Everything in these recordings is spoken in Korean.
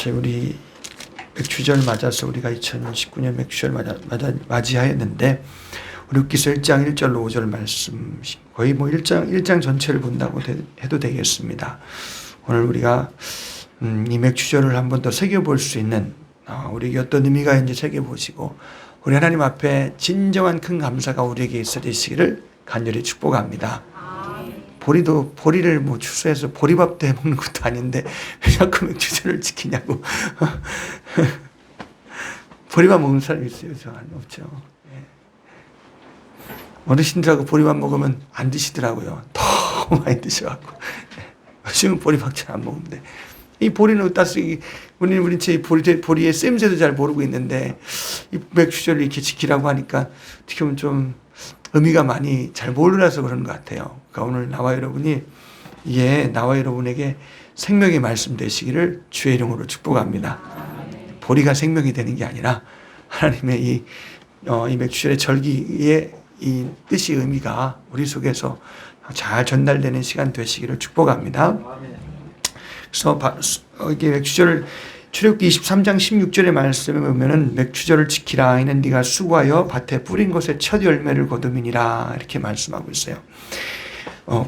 이제 우리 맥주절 맞아서 우리가 2019년 맥주절 맞이하였는데 룻기서 1장 1절로 5절 말씀 거의 뭐 1장 전체를 본다고 해도 되겠습니다. 오늘 우리가 이 맥주절을 한 번 더 새겨볼 수 있는 우리에게 어떤 의미가 있는지 새겨보시고 우리 하나님 앞에 진정한 큰 감사가 우리에게 있어지시기를 간절히 축복합니다. 보리를 뭐 추수해서 보리밥 때 먹는 것도 아닌데 왜 자꾸 맥주절을 지키냐고. 보리밥 먹는 사람이 있어요? 저 없죠. 어르신들하고 보리밥 먹으면 안 드시더라고요. 너무 많이 드셔갖고. 요즘은 보리밥 잘 안 먹는데. 이 보리는 어디다 쓰기, 우리는 제 보리의 쓰임새도 잘 모르고 있는데, 이 맥주절을 이렇게 지키라고 하니까, 어떻게 보면 좀 의미가 많이 잘 몰라서 그런 것 같아요. 그러니까 오늘 나와 여러분에게 생명의 말씀 되시기를 주의 이름으로 축복합니다. 보리가 생명이 되는 게 아니라, 하나님의 이 맥주절의 절기의 이 뜻이 의미가 우리 속에서 잘 전달되는 시간 되시기를 축복합니다. 그래서 이게 맥주절을 출애굽기 23장 16절의 말씀에 보면은 맥주절을 지키라 이는 네가 수고하여 밭에 뿌린 것에 첫 열매를 거두미니라 이렇게 말씀하고 있어요.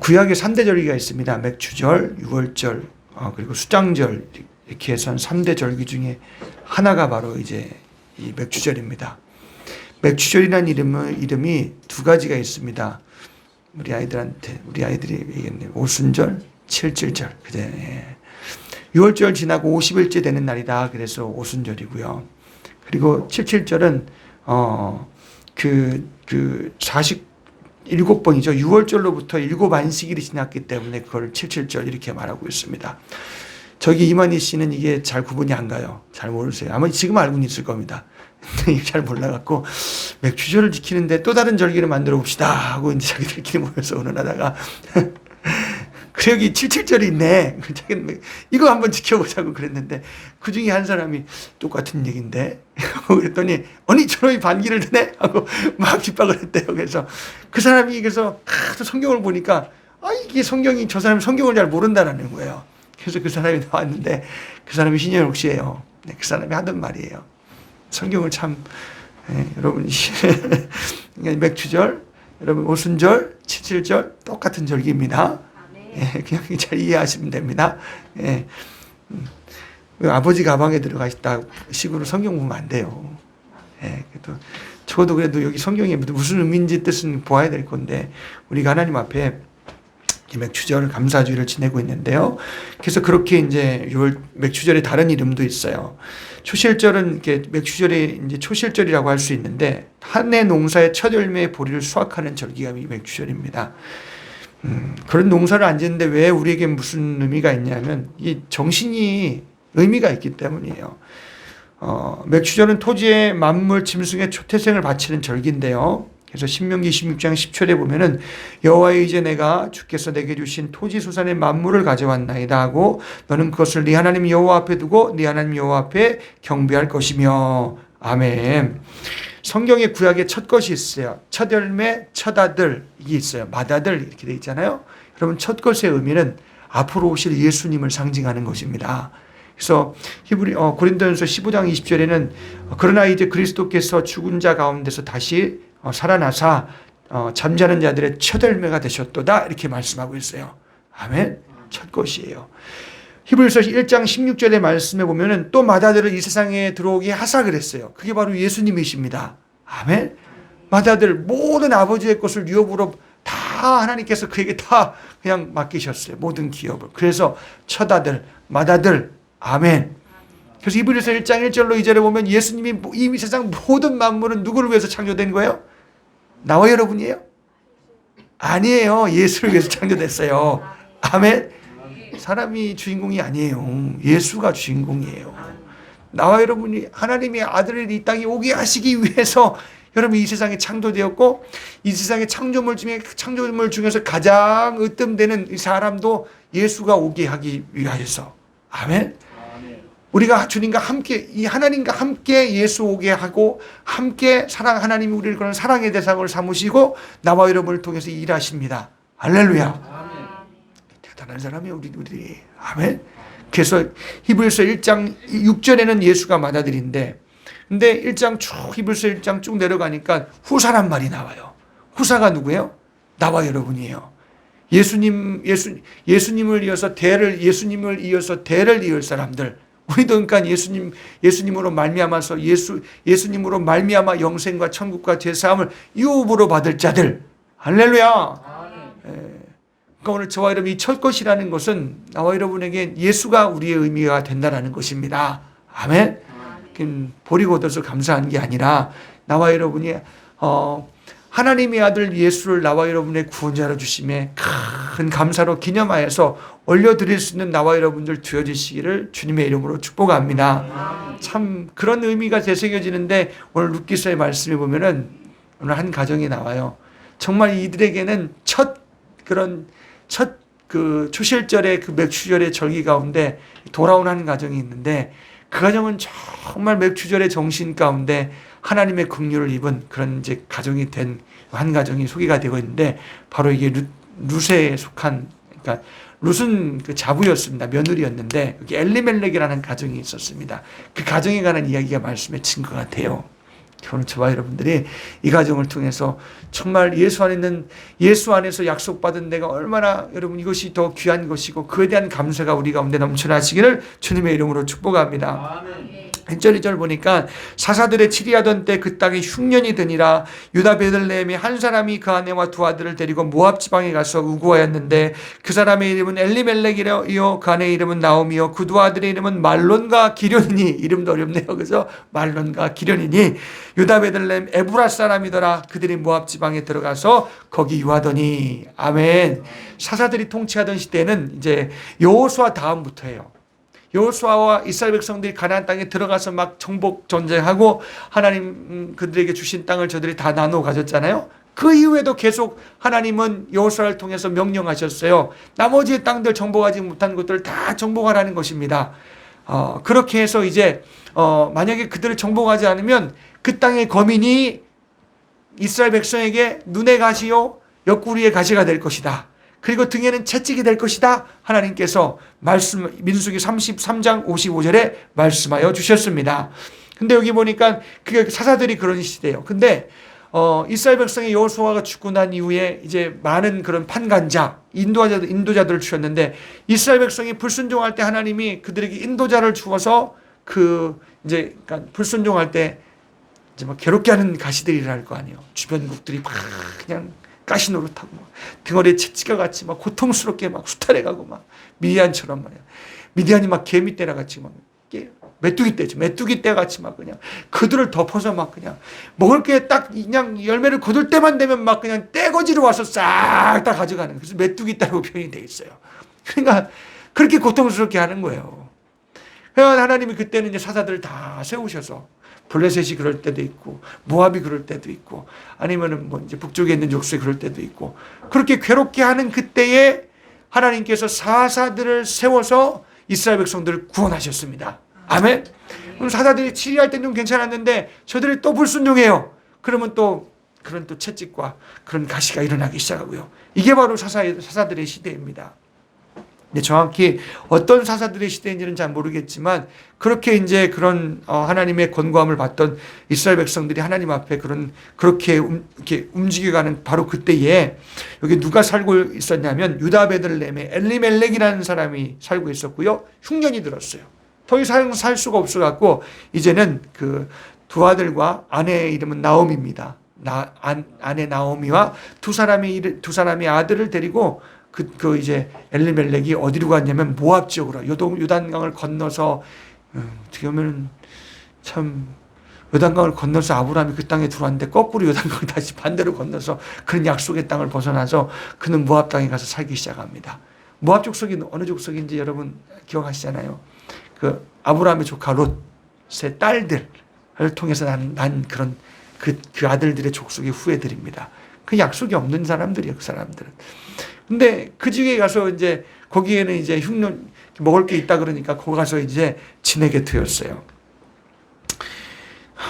구약에 3대 절기가 있습니다. 맥주절, 유월절, 그리고 수장절 이렇게 해서 3대 절기 중에 하나가 바로 이제 이 맥주절입니다. 맥주절이라는 이름이 두 가지가 있습니다. 우리 아이들이 얘기했네요. 오순절, 칠칠절. 그제 6월절 지나고 50일째 되는 날이다. 그래서 오순절이고요. 그리고 칠칠절은 47번이죠. 6월절로부터 7안식일이 지났기 때문에 그걸 칠칠절 이렇게 말하고 있습니다. 저기 이만희 씨는 이게 잘 구분이 안 가요. 잘 모르세요. 아마 지금 알고는 있을 겁니다. 잘 몰라갖고 맥주절을 지키는데 또 다른 절기를 만들어 봅시다 하고 이제 자기들끼리 모여서 의논하다가 그래 여기 77절이 있네. 이거 한번 지켜보자고 그랬는데 그 중에 한 사람이 똑같은 얘기인데 그랬더니 아니 저놈이 반기를 드네 하고 막 핍박을 했대요. 그래서 그 사람이 그래서 하도 성경을 보니까 이게 성경이 저 사람이 성경을 잘 모른다라는 거예요. 그래서 그 사람이 나왔는데 그 사람이 신현욱 씨예요. 그 사람이 하던 말이에요. 성경을 참 여러분 맥주절, 여러분 오순절, 칠칠절 똑같은 절기입니다. 그냥 잘 이해하시면 됩니다. 아버지 가방에 들어가 있다 식으로 성경 보면 안 돼요. 적어도 그래도 여기 성경에 무슨 의미인지 뜻은 보아야 될 건데 우리가 하나님 앞에 맥주절 감사주일을 지내고 있는데요. 그래서 그렇게 이제 맥주절의 다른 이름도 있어요. 초실절은 이렇게 맥주절이 이제 초실절이라고 할 수 있는데 한 해 농사의 첫 열매의 보리를 수확하는 절기가 이 맥주절입니다. 그런 농사를 안 짓는데 왜 우리에게 무슨 의미가 있냐면 이 정신이 의미가 있기 때문이에요. 맥주절은 토지의 만물 짐승의 초태생을 바치는 절기인데요. 그래서 신명기 26장 10절에 보면은 여호와여 이제 내가 주께서 내게 주신 토지 소산의 만물을 가져왔나이다 하고 너는 그것을 네 하나님 여호와 앞에 두고 네 하나님 여호와 앞에 경배할 것이며 아멘. 성경의 구약에 첫 것이 있어요. 첫 열매, 첫 아들 이게 있어요. 맏아들 이렇게 돼 있잖아요. 여러분 첫 것의 의미는 앞으로 오실 예수님을 상징하는 것입니다. 그래서 고린도전서 15장 20절에는 그러나 이제 그리스도께서 죽은 자 가운데서 다시 살아나사 잠자는 자들의 첫 열매가 되셨도다 이렇게 말씀하고 있어요. 아멘. 첫 것이에요. 히브리서 1장 16절의 말씀에 보면은 또 맏아들을 이 세상에 들어오게 하사 그랬어요. 그게 바로 예수님이십니다. 아멘. 맏아들 모든 아버지의 것을 유업으로 다 하나님께서 그에게 다 그냥 맡기셨어요. 모든 기업을. 그래서 첫아들, 맏아들, 아멘. 그래서 히브리서 1장 1절로 2절에 보면 예수님이 이 세상 모든 만물은 누구를 위해서 창조된 거예요? 나와 여러분이에요? 아니에요. 예수를 위해서 창조됐어요. 아멘. 사람이 주인공이 아니에요. 예수가 주인공이에요. 나와 여러분이 하나님의 아들을 이 땅에 오게 하시기 위해서 여러분 이 세상에 창조되었고 이 세상의 창조물 중에서 가장 으뜸되는 이 사람도 예수가 오게 하기 위하여서 아멘. 우리가 주님과 함께 이 하나님과 함께 예수 오게 하고 함께 하나님이 우리를 그런 사랑의 대상을 삼으시고 나와 여러분을 통해서 일하십니다. 할렐루야. 대단한 사람이에요 우리들이. 아멘. 그래서 히브리서 1장 6절에는 예수가 맏아들인데, 근데 1장 쭉 히브리서 1장 쭉 내려가니까 후사란 말이 나와요. 후사가 누구예요? 나와 여러분이에요. 예수님을 이어서 예수님을 이어서 대를 이을 사람들. 우리도 그러니까 예수님으로 말미암아서 예수님으로 말미암아 영생과 천국과 죄사함을 유업으로 받을 자들. 할렐루야. 그러니까 오늘 저와 여러분이 이 첫 것이라는 것은 나와 여러분에게 예수가 우리의 의미가 된다는 것입니다. 아멘. 보리고 얻어서 감사한 게 아니라 나와 여러분이 하나님의 아들 예수를 나와 여러분의 구원자로 주심에 큰 감사로 기념하여서 올려드릴 수 있는 나와 여러분들 되어주시기를 주님의 이름으로 축복합니다. 참 그런 의미가 되새겨지는데 오늘 룻기서의 말씀에 보면은 오늘 한 가정이 나와요. 정말 이들에게는 첫 초실절의 그 맥추절의 절기 가운데 돌아온 한 가정이 있는데, 그 가정은 정말 맥추절의 정신 가운데 하나님의 긍휼을 입은 그런 이제 가정이 된 한 가정이 소개가 되고 있는데, 바로 이게 룻에 속한, 그러니까 룻은 그 자부였습니다. 며느리였는데 여기 엘리멜렉이라는 가정이 있었습니다. 그 가정에 관한 이야기가 말씀에 친 것 같아요. 오늘 저와 여러분들이 이 가정을 통해서 정말 예수 안에서 약속받은 내가 얼마나 여러분 이것이 더 귀한 것이고 그에 대한 감사가 우리 가운데 넘쳐나시기를 주님의 이름으로 축복합니다. 아멘. 1절 2절 보니까 사사들의 치리하던 때 그 땅에 흉년이 드니라. 유다 베들레헴에 한 사람이 그 아내와 두 아들을 데리고 모압 지방에 가서 우고하였는데 그 사람의 이름은 엘리멜렉이요 그 아내의 이름은 나오미요 그 두 아들의 이름은 말론과 기련이니. 이름도 어렵네요. 그래서 말론과 기련이니 유다 베들레헴 에브라 사람이더라. 그들이 모압 지방에 들어가서 거기 유하더니. 아멘. 사사들이 통치하던 시대는 이제 여호수아 다음부터예요. 여호수아와 이스라엘 백성들이 가나안 땅에 들어가서 막 정복 전쟁하고 하나님 그들에게 주신 땅을 저들이 다 나누어 가졌잖아요. 그 이후에도 계속 하나님은 여호수아를 통해서 명령하셨어요. 나머지 땅들 정복하지 못한 것들을 다 정복하라는 것입니다. 그렇게 해서 이제 만약에 그들을 정복하지 않으면 그 땅의 거민이 이스라엘 백성에게 눈의 가시요 옆구리의 가시가 될 것이다. 그리고 등에는 채찍이 될 것이다. 하나님께서 민수기 33장 55절에 말씀하여 주셨습니다. 근데 여기 보니까 그게 사사들이 그런 시대예요. 근데 이스라엘 백성의 여호수아가 죽고 난 이후에 이제 많은 그런 판관자, 인도자들을 주셨는데, 이스라엘 백성이 불순종할 때 하나님이 그들에게 인도자를 주어서 그러니까 불순종할 때 이제 막 괴롭게 하는 가시들이라 할 거 아니에요. 주변국들이 막 그냥 가시 노릇하고 등어리에 채찍과 같이 막 고통스럽게 막 수탈해가고 막 미디안처럼 말이야. 미디안이 막 개미떼라 같이 막 메뚜기떼죠. 메뚜기떼 같이 막 그냥 그들을 덮어서 막 그냥 먹을 게 딱 그냥 열매를 거둘 때만 되면 막 그냥 떼거지로 와서 싹 다 가져가는. 그래서 메뚜기떼라고 표현이 돼 있어요. 그러니까 그렇게 고통스럽게 하는 거예요. 그러니까 하나님이 그때는 이제 사사들을 다 세우셔서 블레셋이 그럴 때도 있고 모압이 그럴 때도 있고 아니면은 뭐 이제 북쪽에 있는 족속이 그럴 때도 있고 그렇게 괴롭게 하는 그때에 하나님께서 사사들을 세워서 이스라엘 백성들을 구원하셨습니다. 아멘. 그럼 사사들이 치리할 때는 좀 괜찮았는데 저들이 또 불순종해요. 그러면 또 그런 또 채찍과 그런 가시가 일어나기 시작하고요. 이게 바로 사사들의 시대입니다. 근데 정확히 어떤 사사들의 시대인지는 잘 모르겠지만 그렇게 이제 그런 하나님의 권고함을 받던 이스라엘 백성들이 하나님 앞에 그렇게 이렇게 움직여가는 바로 그때에 여기 누가 살고 있었냐면 유다 베들레헴에 엘리멜렉이라는 사람이 살고 있었고요. 흉년이 들었어요. 더 이상 살 수가 없어갖고 이제는 그 두 아들과 아내의 이름은 나오미입니다. 아내 나오미와 두 사람의 아들을 데리고 이제 엘리멜렉이 어디로 갔냐면 모압 지역으로 요단강을 건너서 어떻게 보면 참 요단강을 건너서 아브라함이 그 땅에 들어왔는데 거꾸로 요단강을 다시 반대로 건너서 그런 약속의 땅을 벗어나서 그는 모압 땅에 가서 살기 시작합니다. 모압 족속이 어느 족속인지 여러분 기억하시잖아요. 그 아브라함의 조카 롯의 딸들을 통해서 난 그런 그 아들들의 족속의 후예들입니다. 그 약속이 없는 사람들이에요, 그 사람들은. 근데 그 지역에 가서 이제 거기에는 이제 흉년 먹을 게 있다 그러니까 거기 가서 이제 지내게 되었어요.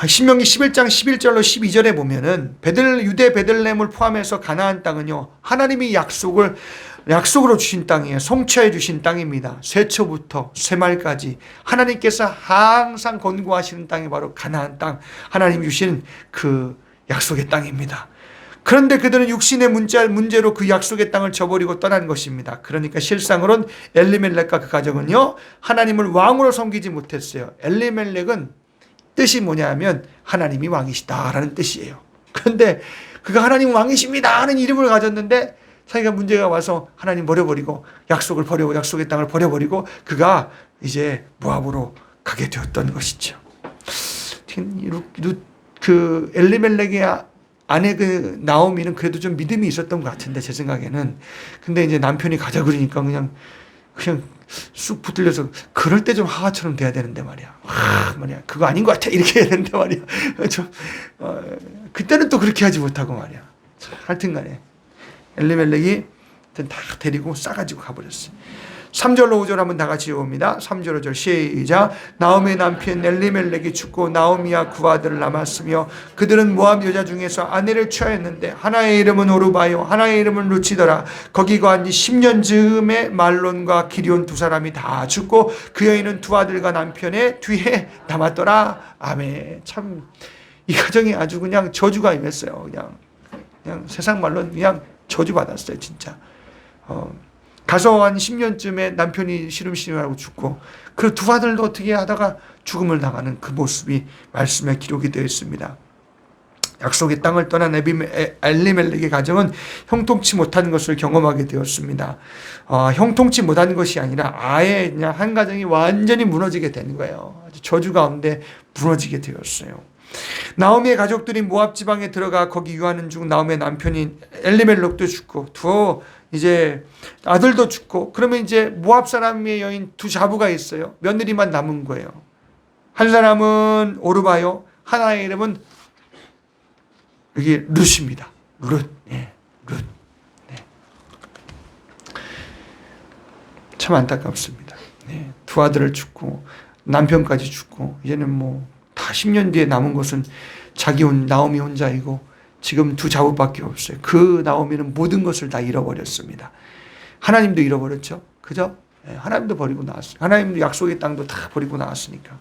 신명기 11장 11절로 12절에 보면은 유대 베들레헴을 포함해서 가나안 땅은요 하나님이 약속을 약속으로 주신 땅이에요. 성취해 주신 땅입니다. 세초부터 쇠말까지 하나님께서 항상 권고하시는 땅이 바로 가나안 땅, 하나님 주신 그 약속의 땅입니다. 그런데 그들은 육신의 문제로 그 약속의 땅을 저버리고 떠난 것입니다. 그러니까 실상으로는 엘리멜렉과 그 가정은요, 하나님을 왕으로 섬기지 못했어요. 엘리멜렉은 뜻이 뭐냐면 하나님이 왕이시다라는 뜻이에요. 그런데 그가 하나님 왕이십니다 하는 이름을 가졌는데 자기가 문제가 와서 하나님 버려버리고 약속을 버리고 약속의 땅을 버려버리고 그가 이제 모압으로 가게 되었던 것이죠. 그 엘리멜렉의 아내 그 나오미는 그래도 좀 믿음이 있었던 것 같은데 제 생각에는. 근데 이제 남편이 가자 그러니까 그냥 쑥 붙들려서 그럴 때 좀 하하처럼 돼야 되는데 말이야. 말이야. 그거 아닌 것 같아. 이렇게 해야 되는데 말이야. 그때는 또 그렇게 하지 못하고 말이야. 하여튼 간에 엘리멜렉이 다 데리고 싸가지고 가버렸어요. 3절로 5절 한번 다 같이 읽어봅니다. 3절 5절 시작. 나오미의 남편 엘리멜렉이 죽고 나오미와 그 아들을 남았으며 그들은 모압 여자 중에서 아내를 취하였는데 하나의 이름은 오르바요 하나의 이름은 루치더라. 거기 거한 지 10년 즈음에 말론과 기리온 두 사람이 다 죽고 그 여인은 두 아들과 남편의 뒤에 남았더라. 아멘. 참 이 가정이 아주 그냥 저주가 임했어요. 그냥 세상 말로는 그냥 저주 받았어요. 진짜. 가서 한 10년쯤에 남편이 시름시름하고 죽고 그 두 아들도 어떻게 하다가 죽음을 당하는 그 모습이 말씀에 기록이 되어 있습니다. 약속의 땅을 떠난 엘리멜렉의 가정은 형통치 못한 것을 경험하게 되었습니다. 형통치 못한 것이 아니라 아예 그냥 한 가정이 완전히 무너지게 된 거예요. 아주 저주 가운데 무너지게 되었어요. 나오미의 가족들이 모압 지방에 들어가 거기 유하는 중 나오미의 남편인 엘리멜렉도 죽고 두 이제 아들도 죽고 그러면 이제 모압 사람의 여인 두 자부가 있어요. 며느리만 남은 거예요. 한 사람은 오르바요. 하나의 이름은 여기 룻입니다. 룻. 예. 룻. 네. 참 안타깝습니다. 네. 두 아들을 죽고 남편까지 죽고 이제는 뭐 다 10년 뒤에 남은 것은 나오미 혼자이고 지금 두 자부밖에 없어요. 그 나오미는 모든 것을 다 잃어버렸습니다. 하나님도 잃어버렸죠. 그죠? 네, 하나님도 버리고 나왔어요. 하나님도 약속의 땅도 다 버리고 나왔으니까.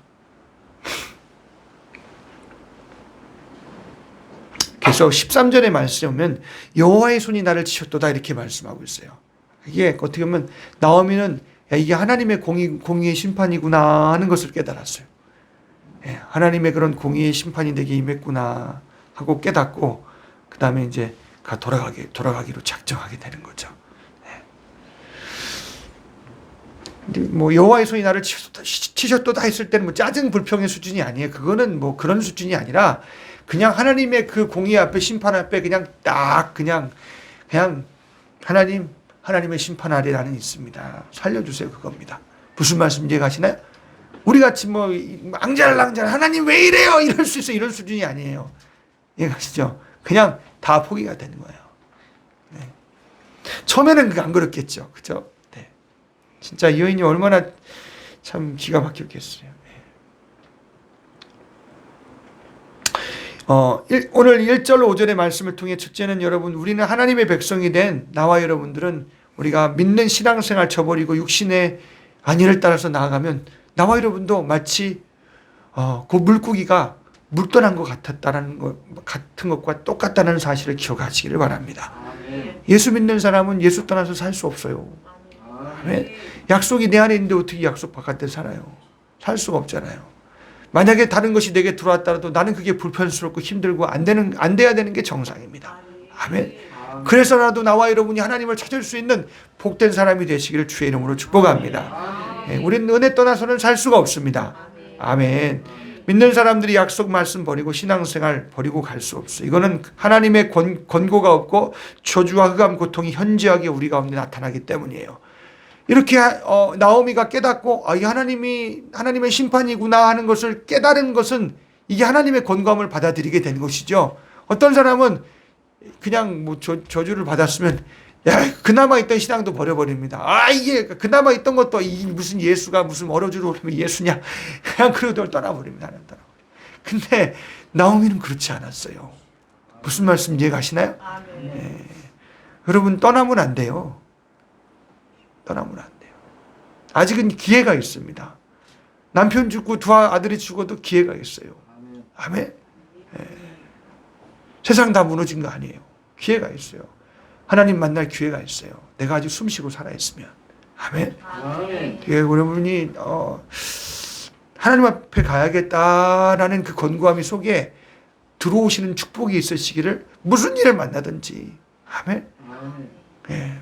그래서 13절의 말씀에 보면 여호와의 손이 나를 치셨도다 이렇게 말씀하고 있어요. 이게 어떻게 보면 나오미는 이게 하나님의 공의의 심판이구나 하는 것을 깨달았어요. 하나님의 그런 공의의 심판이 내게 임했구나 하고 깨닫고 그 다음에 이제 돌아가기로 작정하게 되는 거죠. 뭐 여호와의 손이 나를 치셨도다 했을 때는 뭐 짜증 불평의 수준이 아니에요. 그거는 뭐 그런 수준이 아니라 그냥 하나님의 그 공의 앞에 심판 앞에 그냥 딱 그냥 하나님의 심판 아래 나는 있습니다. 살려주세요 그겁니다. 무슨 말씀 이해가시나요? 우리 같이 뭐 앙잘랑잘 하나님 왜 이래요 이럴 수 있어요. 이런 수준이 아니에요. 이해가시죠? 그냥 다 포기가 되는 거예요. 네. 처음에는 안 그렇겠죠. 그죠? 네. 진짜 이 여인이 얼마나 참 기가 막혔겠어요. 네. 오늘 1절 5절의 말씀을 통해 첫째는 여러분 우리는 하나님의 백성이 된 나와 여러분들은 우리가 믿는 신앙생활 저버리고 육신의 안위를 따라서 나아가면 나와 여러분도 마치 그 물고기가 물 떠난 것 같은 것과 똑같다는 사실을 기억하시기를 바랍니다. 예수 믿는 사람은 예수 떠나서 살 수 없어요. 약속이 내 안에 있는데 어떻게 약속 바깥에 살아요? 살 수가 없잖아요. 만약에 다른 것이 내게 들어왔더라도 나는 그게 불편스럽고 힘들고 안 돼야 되는 게 정상입니다. 아멘. 그래서라도 나와 여러분이 하나님을 찾을 수 있는 복된 사람이 되시기를 주의 이름으로 축복합니다. 우리는 은혜 떠나서는 살 수가 없습니다. 아멘. 믿는 사람들이 약속 말씀 버리고 신앙생활 버리고 갈 수 없어요. 이거는 하나님의 권고가 없고 저주와 흑암 고통이 현저하게 우리 가운데 나타나기 때문이에요. 이렇게 나오미가 깨닫고 이게 하나님의 심판이구나 하는 것을 깨달은 것은 이게 하나님의 권고함을 받아들이게 된 것이죠. 어떤 사람은 그냥 뭐 저주를 받았으면 그나마 있던 신앙도 버려버립니다. 이게 그나마 있던 것도 무슨 예수가 무슨 얼어주러 오면 예수냐 그냥 그러고 떠나버립니다. 근데 나오미는 그렇지 않았어요. 무슨 말씀 이해가시나요? 여러분 떠나면 안 돼요. 떠나면 안 돼요. 아직은 기회가 있습니다. 남편 죽고 두 아들이 죽어도 기회가 있어요. 아멘. 예. 세상 다 무너진 거 아니에요. 기회가 있어요. 하나님 만날 기회가 있어요. 내가 아직 숨쉬고 살아있으면. 아멘. 예, 여러분이 하나님 앞에 가야겠다라는 그 권고함이 속에 들어오시는 축복이 있으시기를 무슨 일을 만나든지. 아멘. 예.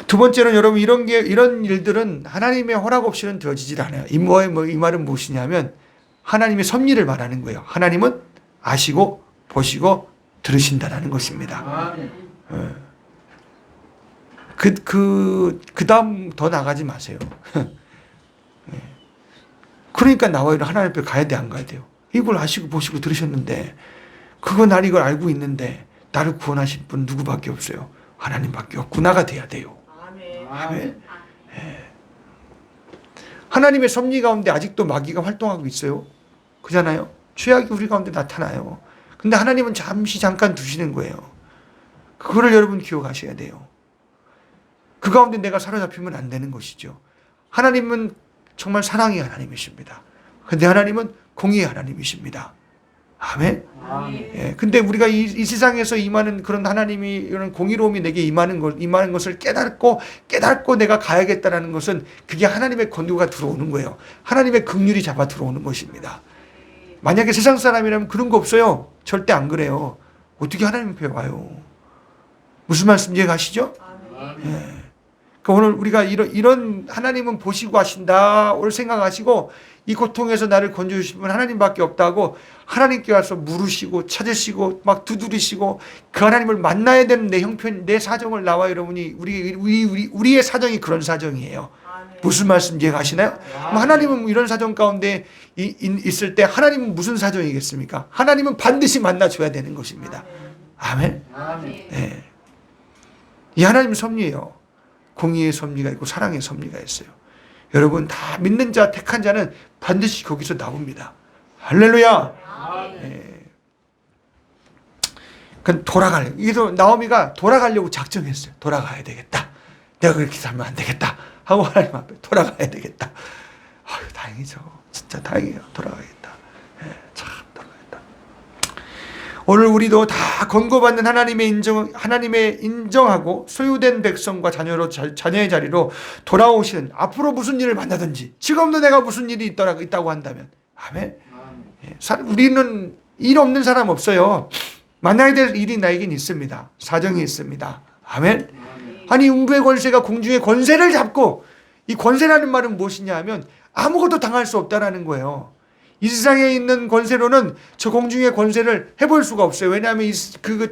두 번째는 여러분 이런 일들은 하나님의 허락 없이는 되어지질 않아요. 이 말은 무엇이냐면 하나님의 섭리를 말하는 거예요. 하나님은 아시고 보시고 들으신다라는 것입니다. 예. 그 다음 더 나가지 마세요. 예. 그러니까 나와 하나님 앞에 가야 돼, 안 가야 돼요? 이걸 아시고 보시고 들으셨는데, 난 이걸 알고 있는데, 나를 구원하실 분 누구밖에 없어요. 하나님밖에 없구나가 돼야 돼요. 아멘. 예. 하나님의 섭리 가운데 아직도 마귀가 활동하고 있어요. 그잖아요. 죄악이 우리 가운데 나타나요. 근데 하나님은 잠깐 두시는 거예요. 그거를 여러분 기억하셔야 돼요. 그 가운데 내가 사로잡히면 안 되는 것이죠. 하나님은 정말 사랑의 하나님이십니다. 근데 하나님은 공의의 하나님이십니다. 아멘. 예, 근데 우리가 이 세상에서 임하는 그런 하나님이 이런 공의로움이 내게 임하는 것을 깨닫고 내가 가야겠다라는 것은 그게 하나님의 권고가 들어오는 거예요. 하나님의 긍휼이 잡아 들어오는 것입니다. 만약에 세상 사람이라면 그런 거 없어요. 절대 안 그래요. 어떻게 하나님 앞에 와요? 무슨 말씀 이해가시죠? 예. 그러니까 오늘 우리가 이런 하나님은 보시고 하신다 오늘 생각하시고 이 고통에서 나를 건져주신 분 하나님밖에 없다고 하나님께 와서 물으시고 찾으시고 막 두드리시고 그 하나님을 만나야 되는 내 사정을 나와 여러분이 우리의 사정이 그런 사정이에요. 무슨 말씀 이해가시나요? 하나님은 이런 사정 가운데 있을 때 하나님은 무슨 사정이겠습니까? 하나님은 반드시 만나줘야 되는 것입니다. 아멘. 네. 이 하나님 섭리예요. 공의의 섭리가 있고 사랑의 섭리가 있어요. 여러분 다 믿는 자 택한 자는 반드시 거기서 나옵니다. 할렐루야. 네. 그건 이래서 나오미가 돌아가려고 작정했어요. 돌아가야 되겠다. 내가 그렇게 살면 안 되겠다 하고 하나님 앞에 돌아가야 되겠다. 아유, 다행이죠. 진짜 다행이에요. 돌아가겠다. 네, 참 돌아가겠다. 오늘 우리도 다 권고받는 하나님의 인정하고 소유된 백성과 자녀의 자리로 돌아오시는 앞으로 무슨 일을 만나든지 지금도 내가 무슨 일이 있다고 한다면 아멘. 우리는 일 없는 사람 없어요. 만나야 될 일이 나에겐 있습니다. 사정이 있습니다. 아멘. 아니 음부의 권세가 공중의 권세를 잡고 이 권세라는 말은 무엇이냐 하면 아무것도 당할 수 없다라는 거예요. 이 세상에 있는 권세로는 저 공중의 권세를 해볼 수가 없어요. 왜냐하면 그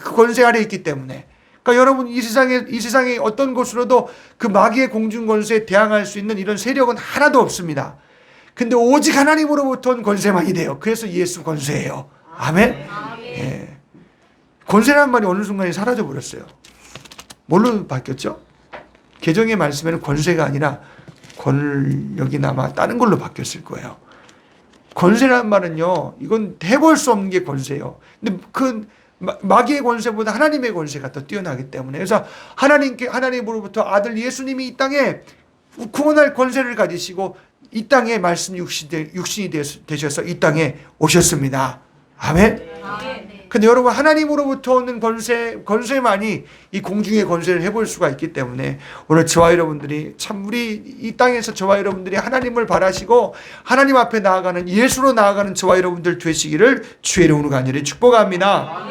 권세 아래 있기 때문에. 그러니까 여러분 이 세상에 어떤 곳으로도 그 마귀의 공중 권세에 대항할 수 있는 이런 세력은 하나도 없습니다. 근데 오직 하나님으로부터 온 권세만이 돼요. 그래서 예수 권세예요. 아멘. 예. 권세라는 말이 어느 순간에 사라져 버렸어요. 뭘로 바뀌었죠? 개정의 말씀에는 권세가 아니라 권력이나 다른 걸로 바뀌었을 거예요. 권세라는 말은요, 이건 해볼 수 없는 게 권세예요. 근데 그 마귀의 권세보다 하나님의 권세가 더 뛰어나기 때문에 그래서 하나님으로부터 아들 예수님이 이 땅에 구원할 권세를 가지시고 이 땅에 말씀 육신이 되셔서 이 땅에 오셨습니다. 아멘. 근데 여러분 하나님으로부터 오는 권세만이 이 공중의 권세를 해볼 수가 있기 때문에 오늘 저와 여러분들이 참 우리 이 땅에서 저와 여러분들이 하나님을 바라시고 하나님 앞에 나아가는 예수로 나아가는 저와 여러분들 되시기를 주의 이름으로 간절히 축복합니다.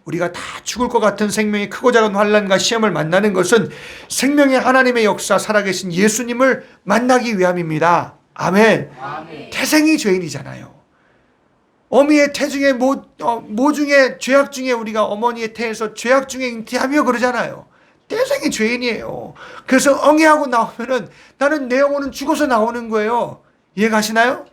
우리가 다 죽을 것 같은 생명의 크고 작은 환난과 시험을 만나는 것은 생명의 하나님의 역사 살아계신 예수님을 만나기 위함입니다. 아멘. 태생이 죄인이잖아요. 어미의 태 중에 모 중에 죄악 중에 우리가 어머니의 태에서 죄악 중에 잉태하며 그러잖아요. 태생이 죄인이에요. 그래서 엉애하고 나오면은 나는 내 영혼은 죽어서 나오는 거예요. 이해가시나요?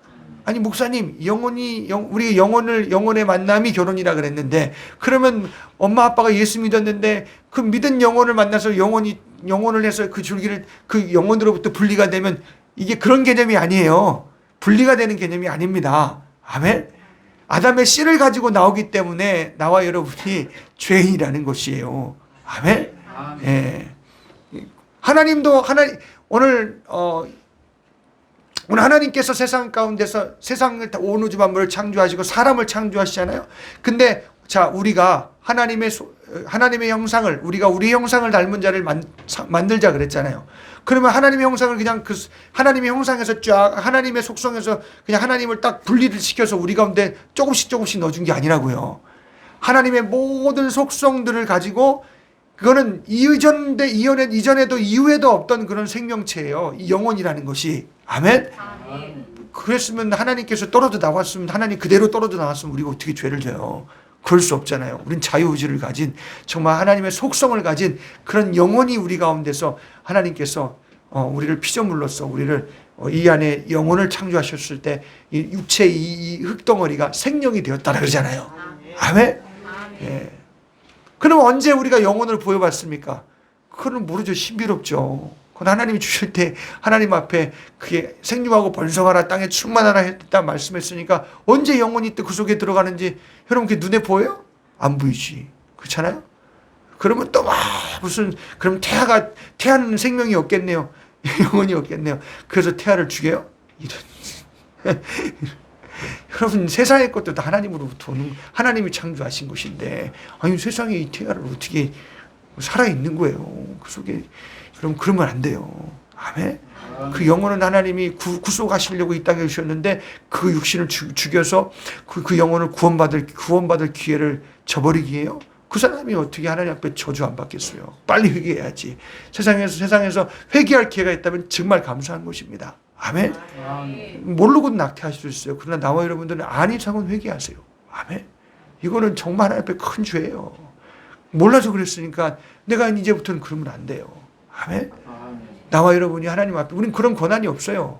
아니 목사님 우리 영혼의 만남이 결혼이라 그랬는데 그러면 엄마 아빠가 예수 믿었는데 그 믿은 영혼을 만나서 영혼을 해서 그 줄기를 그 영혼으로부터 분리가 되면 이게 그런 개념이 아니에요. 분리가 되는 개념이 아닙니다. 아멘. 아담의 씨를 가지고 나오기 때문에 나와 여러분이 죄인이라는 것이에요. 아멘. 예. 하나님도 오늘 하나님께서 세상 가운데서 세상을 온 우주 만물을 창조하시고 사람을 창조하시잖아요. 근데 자, 우리가 하나님의 형상을, 우리가 우리 형상을 닮은 자를 만들자 그랬잖아요. 그러면 하나님의 형상을 그냥 하나님의 형상에서 쫙 하나님의 속성에서 그냥 하나님을 딱 분리를 시켜서 우리 가운데 조금씩 넣어준 게 아니라고요. 하나님의 모든 속성들을 가지고, 그거는 이전에도 이후에도 없던 그런 생명체예요. 이 영혼이라는 것이. 아멘? 그랬으면 하나님께서 떨어져 나왔으면, 하나님 그대로 떨어져 나왔으면 우리가 어떻게 죄를 져요? 그럴 수 없잖아요. 우린 자유의지를 가진, 정말 하나님의 속성을 가진 그런 영혼이 우리 가운데서 하나님께서 우리를 피조물로서 우리를 이 안에 영혼을 창조하셨을 때 이 육체의 이 흙덩어리가 생명이 되었다라 그러잖아요. 아멘? 예. 그럼 언제 우리가 영혼을 보여봤습니까? 그건 모르죠. 신비롭죠. 그건 하나님이 주실 때 하나님 앞에 그게 생육하고 번성하라, 땅에 충만하라 했다 말씀했으니까 언제 영혼이 또 그 속에 들어가는지 여러분 그게 눈에 보여요? 안 보이지. 그렇잖아요? 그러면 또 그럼 태아는 생명이 없겠네요. 영혼이 없겠네요. 그래서 태아를 죽여요? 이런. 여러분 세상의 것도 다 하나님으로부터 오는, 하나님이 창조하신 것인데, 아니 세상에 이 태아를 어떻게 살아있는 거예요. 그 속에. 그러면 안 돼요. 아멘. 그 영혼은 하나님이 구속하시려고 이 땅에 오셨는데 그 육신을 죽여서 그 영혼을 구원받을 기회를 저버리기에요. 그 사람이 어떻게 하나님 앞에 저주 안 받겠어요. 빨리 회개해야지. 세상에서 회개할 기회가 있다면 정말 감사한 것입니다. 아멘. 모르고 낙태할 수 있어요. 그러나 나와 여러분들은 아닌 이상은 회개하세요. 아멘. 이거는 정말 하나님 앞에 큰 죄예요. 몰라서 그랬으니까 내가 이제부터는 그러면 안 돼요. 아멘. 나와 여러분이 하나님 앞에, 우리는 그런 권한이 없어요.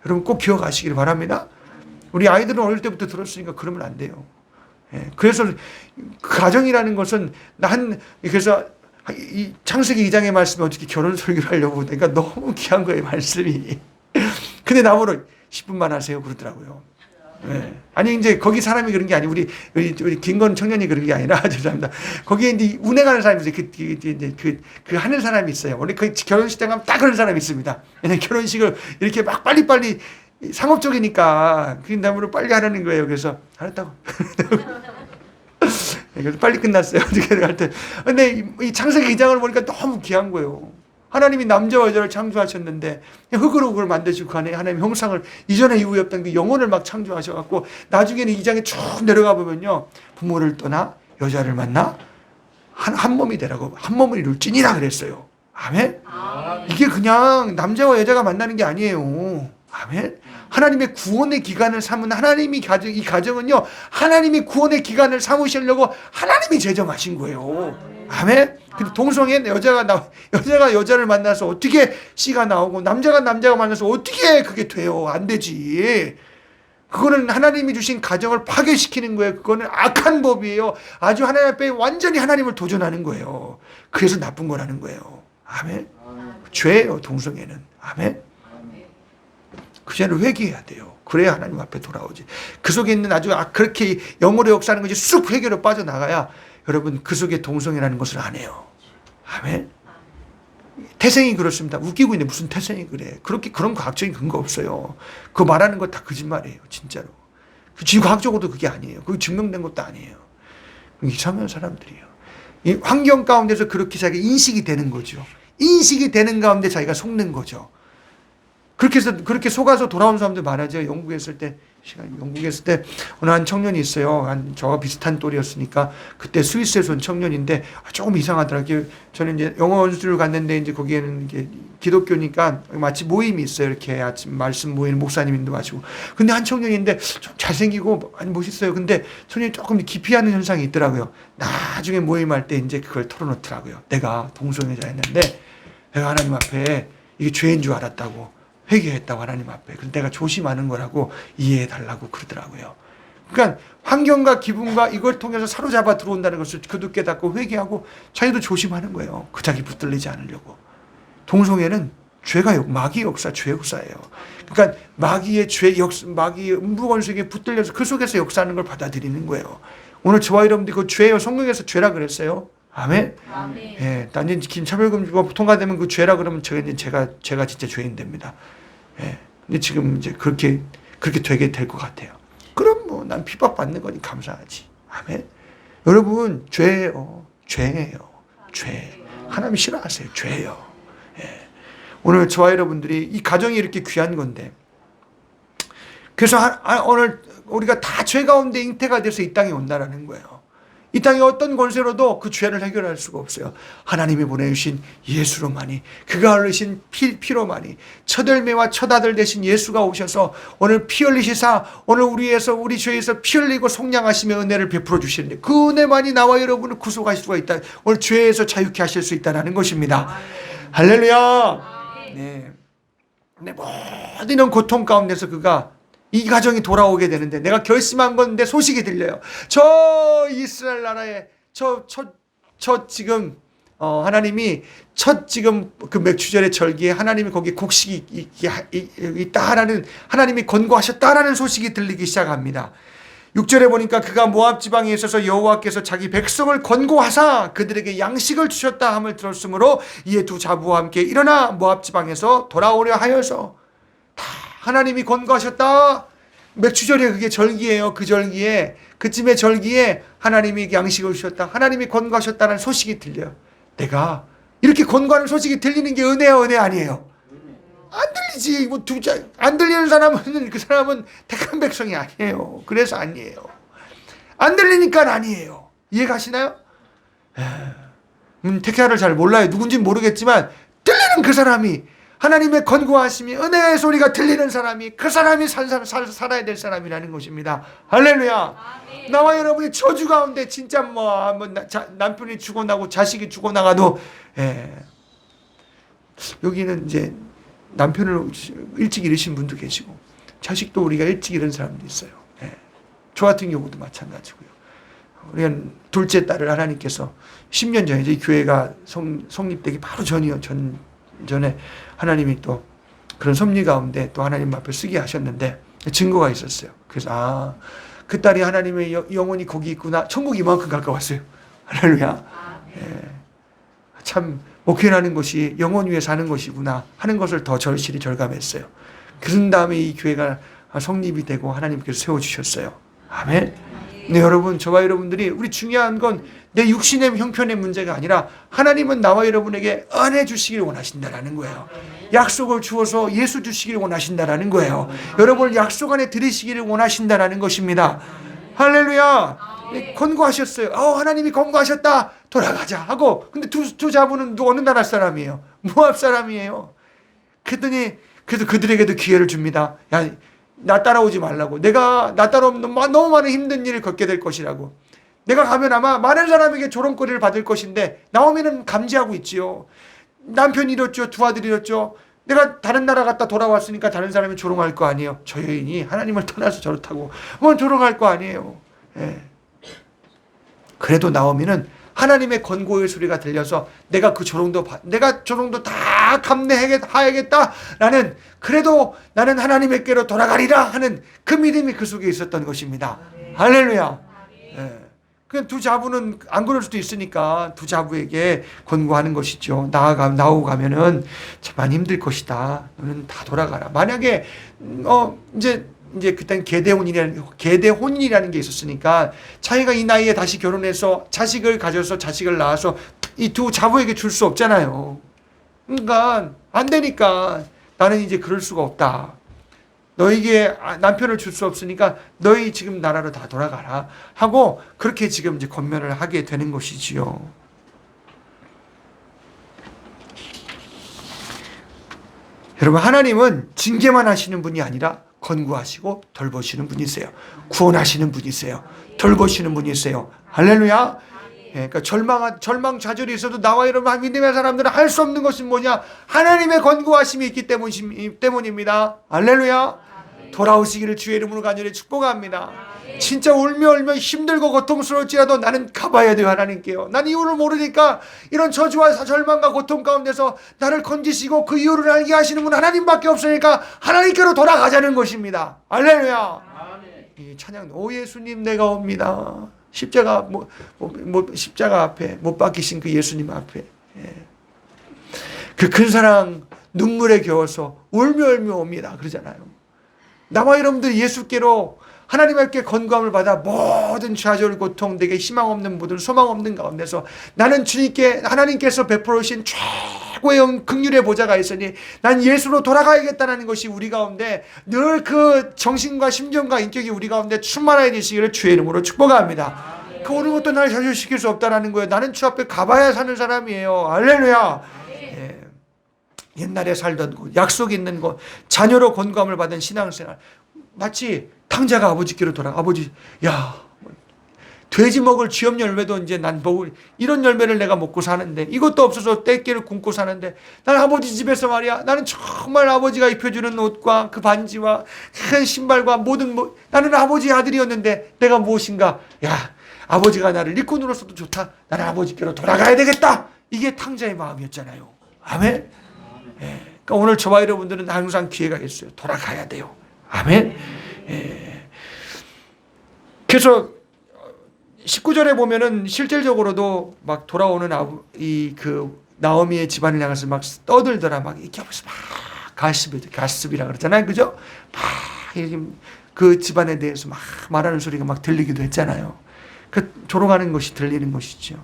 여러분 꼭 기억하시길 바랍니다. 우리 아이들은 어릴 때부터 들었으니까 그러면 안 돼요. 예. 그래서 가정이라는 것은 그래서 이 창세기 2장의 말씀이 어떻게 결혼 설교를 하려고 그러니까 너무 귀한 거예요, 말씀이. 근데 나보러 10분만 하세요 그러더라고요. 네. 아니 이제 거기 사람이 그런 게 아니고 우리 김건 청년이 그런 게 아니라 죄송합니다. 거기에 이제 운행하는 사람이 있어요. 그 하는 사람이 있어요. 원래 그 결혼식 때 가면 딱 그런 사람이 있습니다. 왜냐면 결혼식을 이렇게 막 빨리빨리 상업적이니까 그 나무를 빨리 하라는 거예요. 그래서 알았다고. 그래서 빨리 끝났어요. 어떻게 할 때. 근데 이 창세기 2장을 보니까 너무 귀한 거예요. 하나님이 남자와 여자를 창조하셨는데 흙으로 그걸 만드시고 그 안에 하나님의 형상을 이전에 이후에 없던 그 영혼을 막 창조하셔갖고 나중에는 2장에 쭉 내려가 보면요, 부모를 떠나 여자를 만나 한 몸이 되라고, 한 몸을 이룰지니라 그랬어요. 아멘? 이게 그냥 남자와 여자가 만나는 게 아니에요. 아멘? 하나님의 구원의 기간을 삼은 이 가정은요, 하나님이 구원의 기간을 삼으시려고 하나님이 제정하신 거예요. 아멘? 근데 동성애 여자가 여자를 만나서 어떻게 씨가 나오고 남자가 만나서 어떻게 그게 돼요? 안 되지. 그거는 하나님이 주신 가정을 파괴시키는 거예요. 그거는 악한 법이에요. 아주 하나님 앞에 완전히 하나님을 도전하는 거예요. 그래서 나쁜 거라는 거예요. 아멘? 죄예요, 동성애는. 아멘? 그 죄를 회개해야 돼요. 그래야 하나님 앞에 돌아오지. 그 속에 있는 아주 그렇게 영으로 역사하는 것이 쑥 회개로 빠져나가야 여러분 그 속에 동성애라는 것을 안 해요. 아멘. 태생이 그렇습니다. 웃기고 있는데 무슨 태생이 그래. 그런 과학적인 근거 없어요. 그거 말하는 거 다 거짓말이에요. 진짜로. 지금 과학적으로도 그게 아니에요. 그게 증명된 것도 아니에요. 이상한 사람들이에요. 이 환경 가운데서 그렇게 자기가 인식이 되는 거죠. 인식이 되는 가운데 자기가 속는 거죠. 그렇게 속아서 돌아온 사람들 많아져요. 영국에 있을 때 어느 한 청년이 있어요. 저와 비슷한 또래였으니까 그때 스위스에서 온 청년인데 조금 이상하더라고요. 저는 이제 영어 원수를 갔는데 이제 거기에는 이게 기독교니까 마치 모임이 있어요. 이렇게 아침 말씀 모이는 목사님도 마시고. 근데 한 청년인데 좀 잘생기고 멋있어요. 근데 청년이 조금 기피하는 현상이 있더라고요. 나중에 모임할 때 이제 그걸 털어놓더라고요. 내가 동성애자였는데 내가 하나님 앞에 이게 죄인 줄 알았다고. 회개했다고 하나님 앞에. 그래서 내가 조심하는 거라고 이해해달라고 그러더라고요. 그러니까 환경과 기분과 이걸 통해서 사로잡아 들어온다는 것을 그도 깨닫고 회개하고 자기도 조심하는 거예요. 그 자기 붙들리지 않으려고. 동성애는 마귀의 역사, 죄 역사예요. 그러니까 마귀의 음부권세계에 붙들려서 그 속에서 역사하는 걸 받아들이는 거예요. 오늘 저와 여러분들이 그 죄예요. 성경에서 죄라 그랬어요. 아멘. 아멘. 예, 단지 차별금지법 통과되면 그 죄라 그러면 제가 진짜 죄인 됩니다. 예, 근데 지금 이제 그렇게 되게 될 것 같아요. 그럼 뭐 난 핍박 받는 거니 감사하지. 아멘. 여러분 죄예요. 죄. 하나님 싫어하세요. 죄예요. 예. 오늘 저와 여러분들이 이 가정이 이렇게 귀한 건데, 그래서 오늘 우리가 다 죄 가운데 잉태가 돼서 이 땅에 온다라는 거예요. 이 땅의 어떤 권세로도 그 죄를 해결할 수가 없어요. 하나님이 보내주신 예수로만이, 그가 흘리신 피로만이, 첫 열매와 첫 아들 되신 예수가 오셔서 오늘 피 흘리시사 오늘 우리 죄에서 피 흘리고 속량하시며 은혜를 베풀어 주시는데, 그 은혜만이 나와 여러분을 구속하실 수가 있다. 오늘 죄에서 자유케 하실 수 있다는 것입니다. 할렐루야. 네. 모든 이런 고통 가운데서 그가 이 가정이 돌아오게 되는데, 내가 결심한 건데 소식이 들려요. 저 이스라엘 나라에 지금 하나님이 지금 그 맥추절의 절기에 하나님이 거기 곡식이 있다라는, 하나님이 권고하셨다라는 소식이 들리기 시작합니다. 6절에 보니까 그가 모압 지방에 있어서 여호와께서 자기 백성을 권고하사 그들에게 양식을 주셨다 함을 들었으므로 이에 두 자부와 함께 일어나 모압 지방에서 돌아오려 하여서, 하나님이 권고하셨다. 맥추절에 그게 절기예요. 그 절기에, 그쯤의 절기에 하나님이 양식을 주셨다, 하나님이 권고하셨다는 소식이 들려요. 내가 이렇게 권고하는 소식이 들리는 게 은혜야, 은혜 아니에요? 안 들리지. 안 들리는 사람은 그 사람은 택한 백성이 아니에요. 그래서 아니에요. 안 들리니까 아니에요. 이해가시나요? 택하를 잘 몰라요. 누군지는 모르겠지만 들리는 그 사람이, 하나님의 권고하심이, 은혜의 소리가 들리는 사람이, 그 사람이 살아야 될 사람이라는 것입니다. 할렐루야. 아멘. 나와 여러분이 저주 가운데 진짜 남편이 죽어나고 자식이 죽어나가도, 여기는 이제 남편을 일찍 잃으신 분도 계시고 자식도 우리가 일찍 잃은 사람도 있어요. 저 같은 경우도 마찬가지고요. 우리가 둘째 딸을 하나님께서 10년 전에, 이 교회가 성립되기 바로 전에 하나님이 또 그런 섭리 가운데 또 하나님 앞에 쓰게 하셨는데 증거가 있었어요. 그래서 그 딸이 하나님의 영혼이 거기 있구나. 천국 이만큼 가까웠어요. 할렐루야. 참 목회라는 것이 영혼 위에 사는 것이구나 하는 것을 더 절실히 절감했어요. 그런 다음에 이 교회가 성립이 되고 하나님께서 세워주셨어요. 아멘. 네, 여러분, 저와 여러분들이, 우리 중요한 건 내 육신의 형편의 문제가 아니라 하나님은 나와 여러분에게 은혜 주시기를 원하신다라는 거예요. 약속을 주어서 예수 주시기를 원하신다라는 거예요. 여러분을 약속 안에 들이시기를 원하신다라는 것입니다. 할렐루야. 권고하셨어요. 하나님이 권고하셨다. 돌아가자 하고. 근데 두 자부는 어느 나라 사람이에요? 모압 사람이에요. 그랬더니 그래도 그들에게도 기회를 줍니다. 야, 나 따라오지 말라고. 나 따라오면 너무 많은 힘든 일을 겪게 될 것이라고. 내가 가면 아마 많은 사람에게 조롱거리를 받을 것인데, 나오미는 감지하고 있지요. 남편이 잃었죠. 두 아들이 잃었죠. 내가 다른 나라 갔다 돌아왔으니까 다른 사람이 조롱할 거 아니에요. 저 여인이 하나님을 떠나서 저렇다고 조롱할 거 아니에요. 그래도 나오미는 하나님의 권고의 소리가 들려서 내가 조롱도 다 감내하겠다라는, 그래도 나는 하나님께로 돌아가리라 하는 그 믿음이 그 속에 있었던 것입니다. 할렐루야. 그 두 자부는 안 그럴 수도 있으니까 두 자부에게 권고하는 것이죠. 나오고 가면은 참 많이 힘들 것이다. 너는 다 돌아가라. 만약에 이제 그땐 계대혼이라는 게 있었으니까, 자기가 이 나이에 다시 결혼해서 자식을 가져서 자식을 낳아서 이 두 자부에게 줄 수 없잖아요. 그러니까 안 되니까 나는 이제 그럴 수가 없다. 너에게 남편을 줄 수 없으니까 너희 지금 나라로 다 돌아가라 하고, 그렇게 지금 이제 권면을 하게 되는 것이지요. 여러분, 하나님은 징계만 하시는 분이 아니라 권고하시고 돌보시는 분이세요. 구원하시는 분이세요. 돌보시는 분이세요. 할렐루야. 그러니까 절망 좌절이 있어도 나와 여러분 믿음의 사람들은 할 수 없는 것은 뭐냐? 하나님의 권고하심이 있기 때문입니다. 할렐루야. 돌아오시기를 주의 이름으로 간절히 축복합니다. 진짜 울며 힘들고 고통스러울지라도 나는 가봐야 돼요. 하나님께요. 난 이유를 모르니까 이런 저주와 절망과 고통 가운데서 나를 건지시고 그 이유를 알게 하시는 분 하나님밖에 없으니까 하나님께로 돌아가자는 것입니다. 할렐루야. 이 찬양, 오 예수님 내가 옵니다. 십자가 십자가 앞에 못 박히신 그 예수님 앞에 그 큰 사랑 눈물에 겨워서 울며 옵니다. 그러잖아요. 나와 여러분들 예수께로 하나님께 건강을 받아 모든 좌절 고통 내게 희망 없는 모든 소망 없는 가운데서 나는 주님께 하나님께서 베풀어 주신 최고의 긍휼의 보좌가 있으니 난 예수로 돌아가야겠다는 것이 우리 가운데 늘 그 정신과 심정과 인격이 우리 가운데 충만하게 되시기를 주의 이름으로 축복합니다. 그 어느 것도 나를 좌절시킬 수 없다는 거예요. 나는 주 앞에 가봐야 사는 사람이에요. 할렐루야. 옛날에 살던 곳, 약속 있는 곳, 자녀로 건강을 받은 신앙생활, 마치 탕자가 아버지께로 아버지, 돼지 먹을 쥐염 열매도 이제 난 먹을 이런 열매를 내가 먹고 사는데 이것도 없어서 떼끼를 굶고 사는데 난 아버지 집에서 말이야, 나는 정말 아버지가 입혀주는 옷과 그 반지와 큰 신발과 모든 나는 아버지 아들이었는데 내가 무엇인가, 아버지가 나를 일꾼으로서도 좋다, 나는 아버지께로 돌아가야 되겠다, 이게 탕자의 마음이었잖아요. 아멘. 그러니까 오늘 저와 여러분들은 항상 기회가 있어요. 돌아가야 돼요. 아멘. 그래서 19절에 보면은 실질적으로도 막 돌아오는 그 나오미의 집안을 향해서 막 떠들더라, 막 이렇게 하면서 막 가십이라 그러잖아요, 그죠? 막 그 집안에 대해서 막 말하는 소리가 막 들리기도 했잖아요. 그 조롱하는 것이 들리는 것이죠.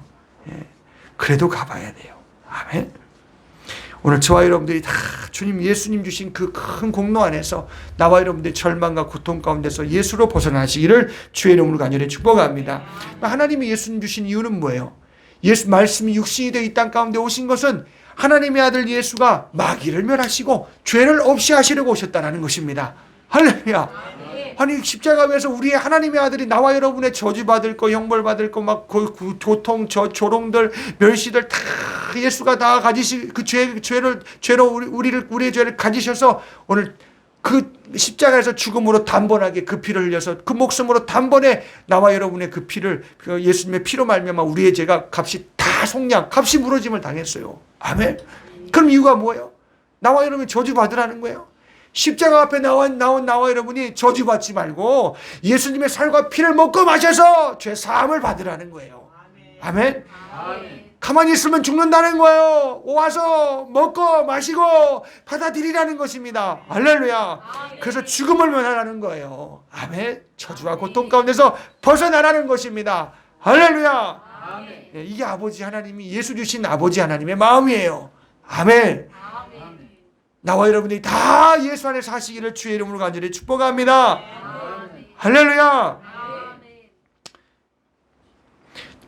그래도 가봐야 돼요. 아멘. 오늘 저와 여러분들이 다 주님 예수님 주신 그 큰 공로 안에서 나와 여러분들의 절망과 고통 가운데서 예수로 벗어나시기를 주의 이름으로 간절히 축복합니다. 하나님이 예수님 주신 이유는 뭐예요? 예수 말씀이 육신이 되어 이 땅 가운데 오신 것은 하나님의 아들 예수가 마귀를 멸하시고 죄를 없이 하시려고 오셨다는 것입니다. 할렐루야. 아니 십자가 위에서 우리의 하나님의 아들이 나와 여러분의 저주받을 거, 형벌받을 거, 막 그 고통, 조롱들, 멸시들 다 예수가 다 가지시 그 죄로 우리의 죄를 가지셔서 오늘 그 십자가에서 죽음으로 단번하게 그 피를 흘려서 그 목숨으로 단번에 나와 여러분의 그 피를, 그 예수님의 피로 말미암아 우리의 죄가 값이 다 값이 무너짐을 당했어요. 아멘. 그럼 이유가 뭐예요? 나와 여러분이 저주받으라는 거예요. 십자가 앞에 나온 나와 여러분이 저주받지 말고 예수님의 살과 피를 먹고 마셔서 죄 사함을 받으라는 거예요. 아멘. 가만히 있으면 죽는다는 거예요. 와서 먹고 마시고 받아들이라는 것입니다. 할렐루야. 그래서 죽음을 면하라는 거예요. 아멘. 저주와 고통 가운데서 벗어나라는 것입니다. 할렐루야. 이게 아버지 하나님이 예수 주신 아버지 하나님의 마음이에요. 아멘. 나와 여러분들이 다 예수 안에 사시기를 주의 이름으로 간절히 축복합니다. 할렐루야.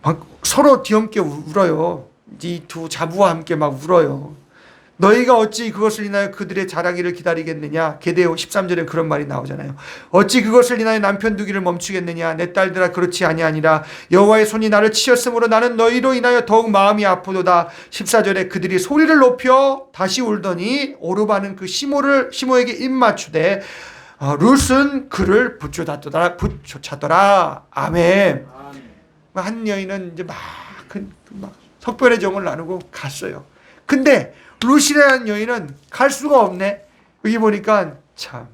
막 서로 뒤엄게 울어요. 이 두 자부와 함께 막 울어요. 너희가 어찌 그것을 인하여 그들의 자라기를 기다리겠느냐. 게데오 13절에 그런 말이 나오잖아요. 어찌 그것을 인하여 남편 두기를 멈추겠느냐. 내 딸들아 그렇지 아니하니라. 여호와의 손이 나를 치셨으므로 나는 너희로 인하여 더욱 마음이 아프도다. 14절에 그들이 소리를 높여 다시 울더니 오르바는 그 시모에게 입맞추되 룻은 그를 붙여찾더라. 아멘. 한 여인은 이제 막 석별의 정을 나누고 갔어요. 근데 룻이라는 여인은 갈 수가 없네. 여기 보니까 참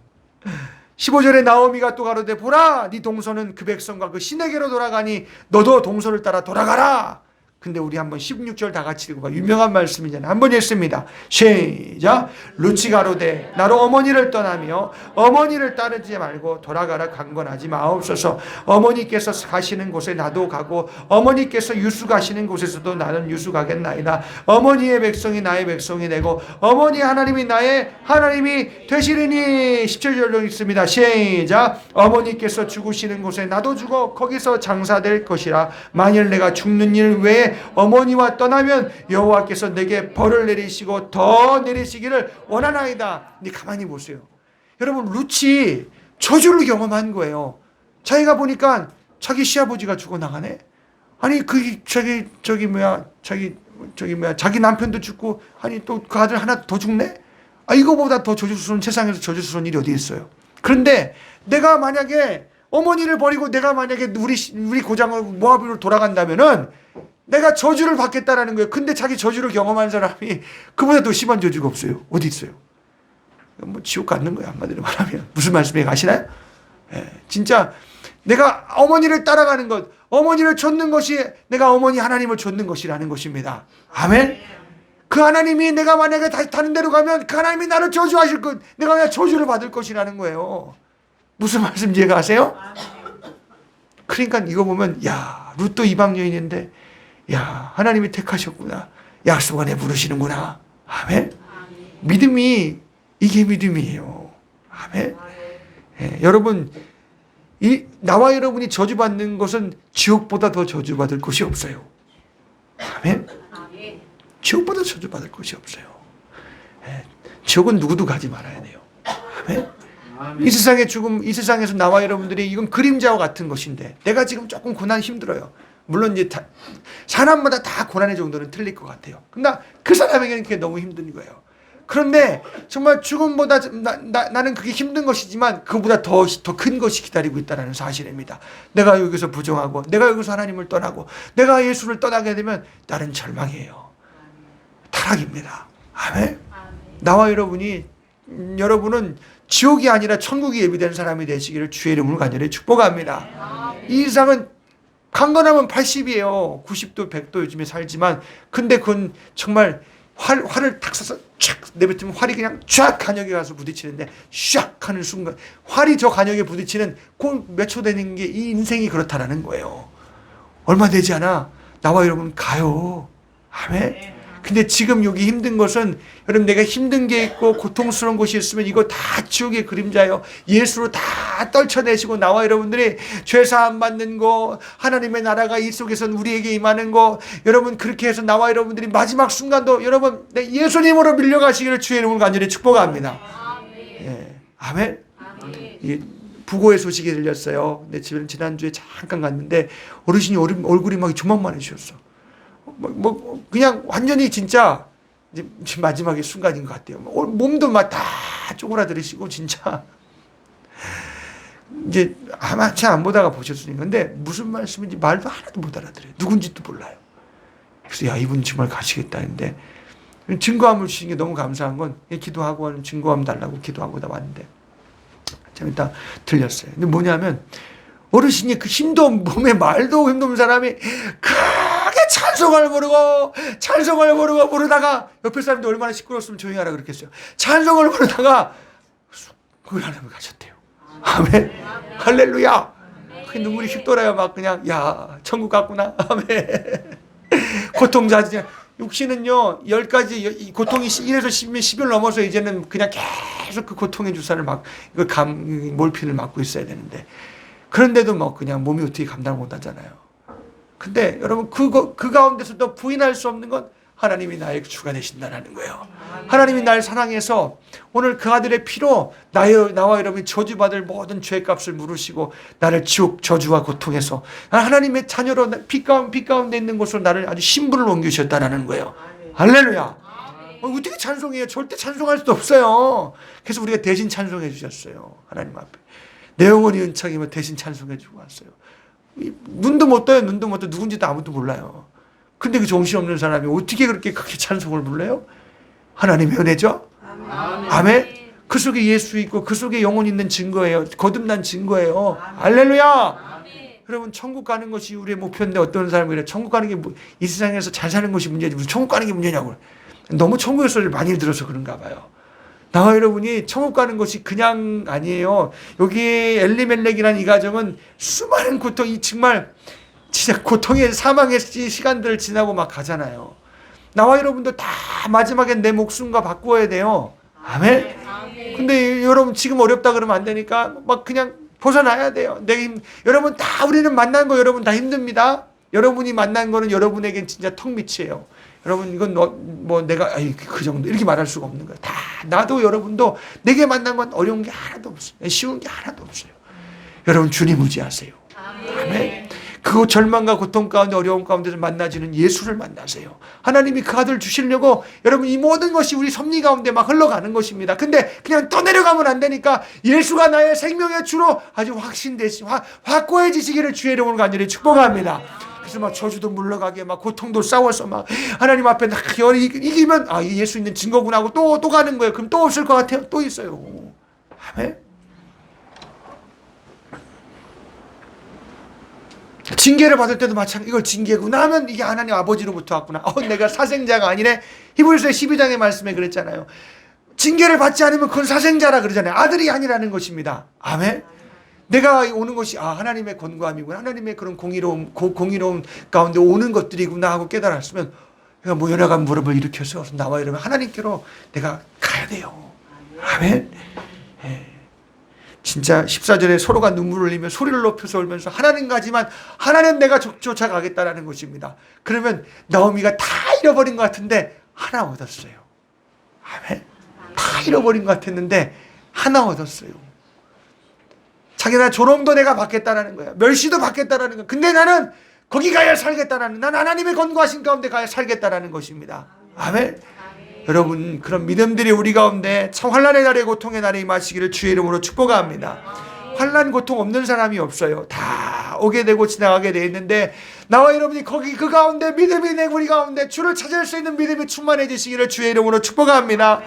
15절에 나오미가 또 가로되 보라 네 동서는 그 백성과 그 신에게로 돌아가니 너도 동서를 따라 돌아가라. 근데 우리 한번 16절 다 같이 읽어봐. 유명한 말씀이잖아요. 한번 읽습니다. 시작. 룻이 가로되 나로 어머니를 떠나며 어머니를 따르지 말고 돌아가라 강권하지 마옵소서. 어머니께서 가시는 곳에 나도 가고 어머니께서 유수 가시는 곳에서도 나는 유수 가겠나이다. 어머니의 백성이 나의 백성이 되고 어머니 하나님이 나의 하나님이 되시리니. 17절로 읽습니다. 시작. 어머니께서 죽으시는 곳에 나도 죽어 거기서 장사될 것이라. 만일 내가 죽는 일 외에 어머니와 떠나면 여호와께서 내게 벌을 내리시고 더 내리시기를 원하나이다. 근데 가만히 보세요. 여러분 룻이 저주를 경험한 거예요. 자기가 보니까 자기 시아버지가 죽어나가네. 아니 자기 남편도 죽고 아니 또 그 아들 하나 더 죽네. 이거보다 더 저주스러운 세상에서 저주스러운 일이 어디 있어요. 그런데 내가 만약에 어머니를 버리고 내가 만약에 우리 고장을 모압으로 돌아간다면은 내가 저주를 받겠다라는 거예요. 근데 자기 저주를 경험한 사람이 그보다 더 심한 저주가 없어요. 어디 있어요? 지옥 갖는 거예요. 한마디로 말하면. 무슨 말씀인지 아시나요? 진짜 내가 어머니를 따라가는 것, 어머니를 좇는 것이 내가 어머니 하나님을 좇는 것이라는 것입니다. 아멘. 그 하나님이 내가 만약에 다시 다른 데로 가면 그 하나님이 나를 저주하실 것, 내가 그냥 저주를 받을 것이라는 거예요. 무슨 말씀인지 이해가 가세요? 그러니까 이거 보면 야, 룻도 이방 여인인데 야, 하나님이 택하셨구나. 약속 안에 부르시는구나. 아멘. 믿음이 이게 믿음이에요. 아멘. 예, 여러분 나와 여러분이 저주받는 것은 지옥보다 더 저주받을 것이 없어요. 아멘. 지옥보다 저주받을 것이 없어요. 예, 지옥은 누구도 가지 말아야 돼요. 아멘. 이 세상의 죽음, 이 세상에서 나와 여러분들이 이건 그림자와 같은 것인데 내가 지금 조금 고난 힘들어요. 물론 이제 사람마다 다 고난의 정도는 틀릴 것 같아요. 근데 그 사람에게는 그게 너무 힘든 거예요. 그런데 정말 죽음보다 나는 그게 힘든 것이지만 그보다 더 큰 것이 기다리고 있다는 사실입니다. 내가 여기서 부정하고 내가 여기서 하나님을 떠나고 내가 예수를 떠나게 되면 나는 절망이에요. 타락입니다. 아멘. 나와 여러분은 지옥이 아니라 천국이 예비된 사람이 되시기를 주의 이름으로 간절히 축복합니다. 이 세상은 강건하면 80이에요. 90도 100도 요즘에 살지만 근데 그건 정말 활을 탁 쏴서 쫙 내뱉으면 활이 그냥 쫙 간역에 가서 부딪히는데 샥 하는 순간 활이 저 간역에 부딪히는 그 몇 초 되는 게 이 인생이 그렇다라는 거예요. 얼마 되지 않아 나와 여러분 가요. 아멘. 근데 지금 여기 힘든 것은 여러분 내가 힘든 게 있고 고통스러운 것이 있으면 이거 다 지옥의 그림자예요. 예수로 다 떨쳐내시고 나와 여러분들이 죄사함 받는 거 하나님의 나라가 이 속에서 우리에게 임하는 거 여러분 그렇게 해서 나와 여러분들이 마지막 순간도 여러분 예수님으로 밀려가시기를 주의 이름으로 간절히 축복합니다. 예. 아멘. 부고의 소식이 들렸어요. 내 집에는 지난주에 잠깐 갔는데 어르신이 얼굴이 막 조망만해주셨어. 그냥 완전히 진짜 이제 마지막에 순간인 것 같아요. 몸도 막 다 쪼그라들으시고 진짜 이제 아마 잘 안 보다가 보셨으니까 근데 무슨 말씀인지 말도 하나도 못 알아들어요. 누군지도 몰라요. 그래서 야 이분 정말 가시겠다 했는데 증거함을 주신 게 너무 감사한 건 기도하고 증거함 달라고 기도하고 다 왔는데 좀 이따 들렸어요. 근데 뭐냐면 어르신이 그 힘도 몸에 말도 힘도 없는 사람이 크게 찬송을 부르고 부르다가 옆에 사람들 얼마나 시끄러웠으면 조용히 하라 그랬겠어요. 찬송을 부르다가 그 하나님을 가셨대요. 아멘. 할렐루야. 그 눈물이 휙 돌아요. 막 그냥 야 천국 갔구나. 아멘. 고통자지. 육신은요 10가지 고통이 1에서 10일 넘어서 이제는 그냥 계속 그 고통의 주사를 막 이거 몰핀을 맞고 있어야 되는데 그런데도 뭐 그냥 몸이 어떻게 감당을 못 하잖아요. 근데 여러분 그 가운데서도 부인할 수 없는 건 하나님이 나의 주가 되신다는 거예요. 하나님이 날 사랑해서 오늘 그 아들의 피로 나와 여러분이 저주받을 모든 죄값을 물으시고 나를 지옥 저주와 고통에서 하나님의 자녀로 빛 가운데 있는 곳으로 나를 아주 신분을 옮기셨다는 거예요. 할렐루야. 어떻게 찬송해요? 절대 찬송할 수도 없어요. 그래서 우리가 대신 찬송해 주셨어요. 하나님 앞에. 내 영혼이 은창이면 대신 찬송해 주고 왔어요. 눈도 못 떠요. 누군지도 아무도 몰라요. 근데 그 정신없는 사람이 어떻게 그렇게 찬송을 불러요? 하나님의 은혜죠? 아멘. 그 속에 예수 있고 그 속에 영혼 있는 증거예요. 거듭난 증거예요. 할렐루야. 여러분 천국 가는 것이 우리의 목표인데 어떤 사람이 그래 천국 가는 게 이 세상에서 잘 사는 것이 문제지 무슨 천국 가는 게 문제냐고. 너무 천국의 소리를 많이 들어서 그런가 봐요. 나와 여러분이 천국 가는 것이 그냥 아니에요. 여기 엘리멜렉이라는 이 가정은 수많은 고통이 정말 진짜 고통의 사망의 시간들을 지나고 막 가잖아요. 나와 여러분도 다 마지막엔 내 목숨과 바꾸어야 돼요. 아멘. 근데 여러분 지금 어렵다 그러면 안 되니까 막 그냥 벗어나야 돼요. 여러분 다 우리는 만난 거 여러분 다 힘듭니다. 여러분이 만난 거는 여러분에겐 진짜 턱밑이에요. 여러분 이건 내가 그 정도 이렇게 말할 수가 없는 거예요. 다 나도 여러분도 내게 만난 건 어려운 게 하나도 없어요. 쉬운 게 하나도 없어요. 여러분 주님 의지하세요. 아멘. 그 절망과 고통 가운데 어려움 가운데서 만나지는 예수를 만나세요. 하나님이 그 아들 주시려고 여러분 이 모든 것이 우리 섭리 가운데 막 흘러가는 것입니다. 근데 그냥 떠내려가면 안 되니까 예수가 나의 생명의 주로 아주 확고해지시기를 주의 이름으로 간절히 축복합니다. 그래서 막 저주도 물러가게 막 고통도 싸워서 막 하나님 앞에 이기면 예수 있는 증거구나 하고 또 가는 거예요. 그럼 또 없을 것 같아요. 또 있어요. 아멘. 징계를 받을 때도 마찬가지. 이걸 징계구나 하면 이게 하나님 아버지로부터 왔구나. 내가 사생자가 아니네. 히브리서 12장의 말씀에 그랬잖아요. 징계를 받지 않으면 그건 사생자라 그러잖아요. 아들이 아니라는 것입니다. 아멘. 내가 오는 것이 하나님의 권고함이구나. 하나님의 그런 공의로움 가운데 오는 것들이구나 하고 깨달았으면 내가 모여나간 무릎을 일으켜서 나와 이러면 하나님께로 내가 가야 돼요. 아멘. 진짜 14절에 서로가 눈물을 흘리며 소리를 높여서 울면서 하나님 가지만 하나님 내가 쫓아가겠다라는 것입니다. 그러면 나오미가 다 잃어버린 것 같은데 하나 얻었어요. 아멘. 다 잃어버린 것 같았는데 하나 얻었어요. 자기나 조롱도 내가 받겠다라는 거야. 멸시도 받겠다라는 거야. 근데 나는 거기 가야 살겠다라는, 난 하나님의 권고하신 가운데 가야 살겠다라는 것입니다. 아멘. 여러분, 그런 믿음들이 우리 가운데 참 환난의 날에 고통의 날에 임하시기를 주의 이름으로 축복합니다. 환난 고통 없는 사람이 없어요. 다 오게 되고 지나가게 돼 있는데 나와 여러분이 거기 그 가운데 믿음이 내 우리 가운데 주를 찾을 수 있는 믿음이 충만해지시기를 주의 이름으로 축복합니다.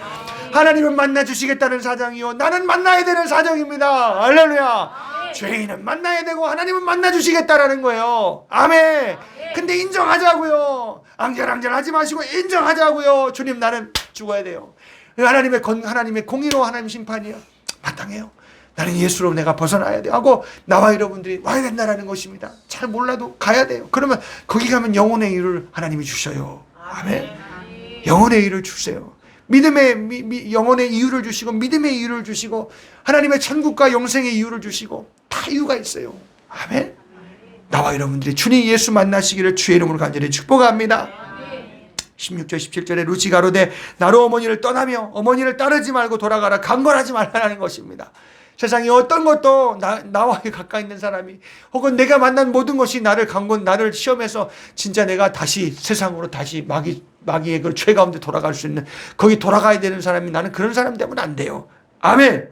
하나님은 만나 주시겠다는 사정이요, 나는 만나야 되는 사정입니다. 할렐루야. 죄인은 만나야 되고 하나님은 만나 주시겠다라는 거예요. 아멘. 근데 인정하자고요. 앙절앙절하지 마시고 인정하자고요. 주님, 나는 죽어야 돼요. 하나님의 공의로 하나님 심판이요, 마땅해요. 나는 예수로 내가 벗어나야 돼 하고 나와 여러분들이 와야 된다는 것입니다. 잘 몰라도 가야 돼요. 그러면 거기 가면 영혼의 이유를 하나님이 주셔요. 아멘. 영혼의 이유를 주세요. 믿음의 영혼의 이유를 주시고 믿음의 이유를 주시고 하나님의 천국과 영생의 이유를 주시고 다 이유가 있어요. 아멘. 나와 여러분들이 주님 예수 만나시기를 주의 이름으로 간절히 축복합니다. 16절 17절에 루시 가로되 나로 어머니를 떠나며 어머니를 따르지 말고 돌아가라. 강권하지 말라는 것입니다. 세상에 어떤 것도 나와 가까이 있는 사람이 혹은 내가 만난 모든 것이 나를 시험해서 진짜 내가 다시 세상으로 다시 마귀의 그 죄 가운데 돌아갈 수 있는, 거기 돌아가야 되는 사람이, 나는 그런 사람 되면 안 돼요. 아멘.